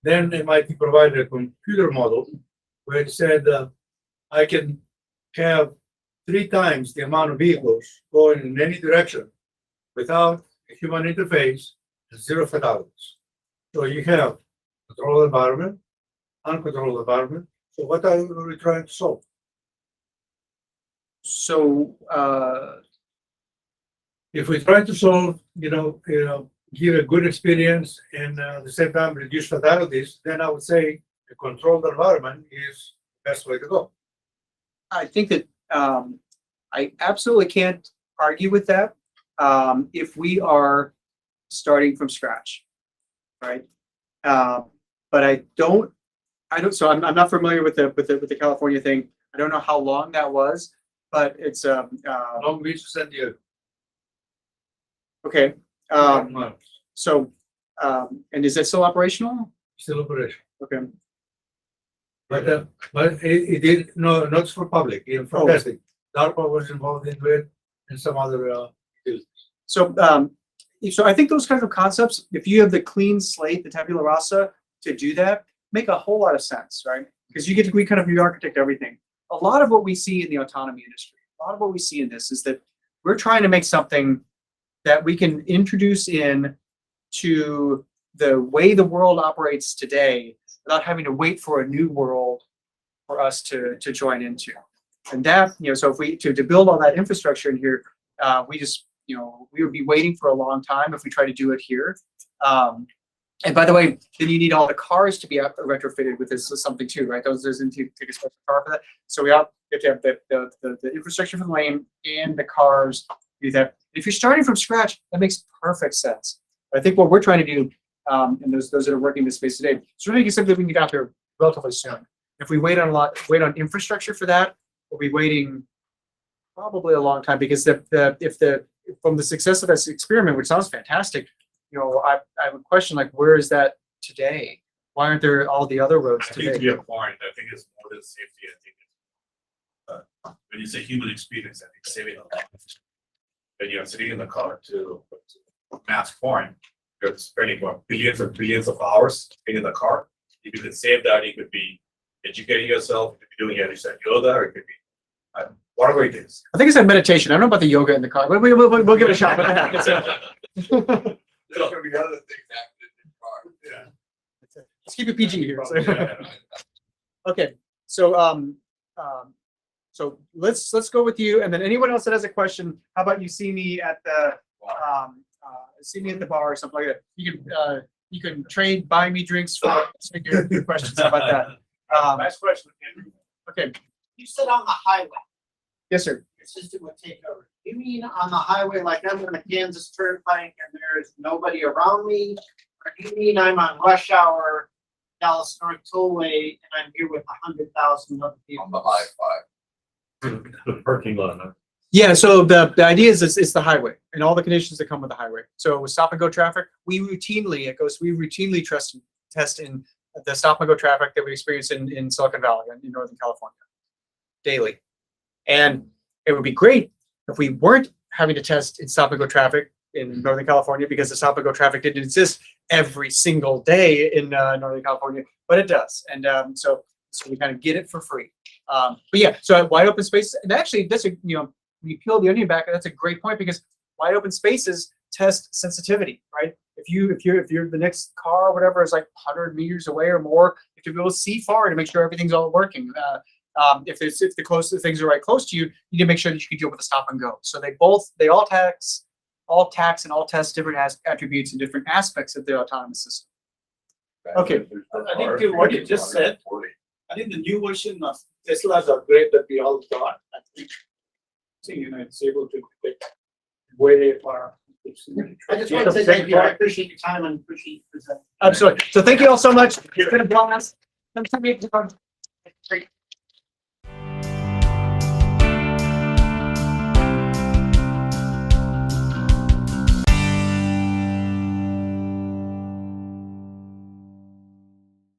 Then MIT provided a computer model where it said, I can have 3 times the amount of vehicles going in any direction without a human interface and 0 fatalities. So you have controlled environment, uncontrolled environment. So what are we trying to solve? so If we try to solve, give a good experience and at the same time reduce fatalities, then I would say a controlled environment is the best way to go. I think that I absolutely can't argue with that if we are starting from scratch, right? But I don't. So I'm not familiar with the California thing. I don't know how long that was, but it's Long Beach, San Diego. okay. Months. So and is that still operational? Still operation. Okay. But it did not for public, even for testing. DARPA was involved in it and some other utilities. So so I think those kinds of concepts, if you have the clean slate, the tabula rasa to do that, make a whole lot of sense, right? Because you get to kind of re-architect everything. A lot of what we see in the autonomy industry, a lot of what we see in this is that we're trying to make something that we can introduce in to the way the world operates today without having to wait for a new world for us to join into. And that, so if we to build all that infrastructure in here, we just, we would be waiting for a long time if we try to do it here. And by the way, then you need all the cars to be retrofitted with this something too, right? Those need to take a special car for that. So we have to have the infrastructure for the lane and the cars do that. If you're starting from scratch, that makes perfect sense. But I think what we're trying to do and those that are working in this space today. So we're making something we can get out there relatively soon. If we wait on infrastructure for that, we'll be waiting probably a long time, because from the success of this experiment, which sounds fantastic, I would question, like, where is that today? Why aren't there all the other roads I think to today? your point, I think it's more than safety. I think when you say human experience, I think saving a life. When you're sitting in the car, to Matt's point, you're spending what, billions and billions of hours in the car. If you could save that, you could be educating yourself, you could be doing, as you said, yoga, or it could be whatever it is. I think it's like meditation. I don't know about the yoga in the car, but we'll give it a shot. There's gonna be other things happening in the car. Yeah. Let's keep it PG here. Yeah. Okay, so let's go with you, and then anyone else that has a question, how about you see me at the bar or something like that. You can trade, buy me drinks for your questions. How about that? Last question, Andrew. Okay, You said on the highway, yes, sir. your system would take over. You mean on the highway, like I'm on the Kansas Turnpike and there is nobody around me? Or do you mean I'm on rush hour, Dallas North Tollway, and I'm here with 100,000 other people? On the high-five. The parking lot, huh? Yeah, so the idea is it's the highway and all the conditions that come with the highway. So with stop and go traffic, we routinely test in the stop and go traffic that we experience in Silicon Valley and in Northern California daily. And it would be great if we weren't having to test in stop and go traffic in Northern California, because the stop and go traffic didn't exist every single day in Northern California, but it does. And so we kind of get it for free. But yeah, so at wide open spaces, and actually that's when you peel the onion back, that's a great point, because wide open spaces test sensitivity, right? If you're the next car or whatever is like 100 meters away or more, you have to be able to see far to make sure everything's all working. If the things are right close to you, you need to make sure that you can deal with the stop and go. So they all tax and all test different attributes and different aspects of the autonomous system. Okay. I think what you just said, I think the new version of Tesla's upgrade that we all got, I think, it's able to detect way far. I just want to say thank you. I appreciate your time and appreciate presenting. Absolutely. So thank you all so much. It's been a blast. Great.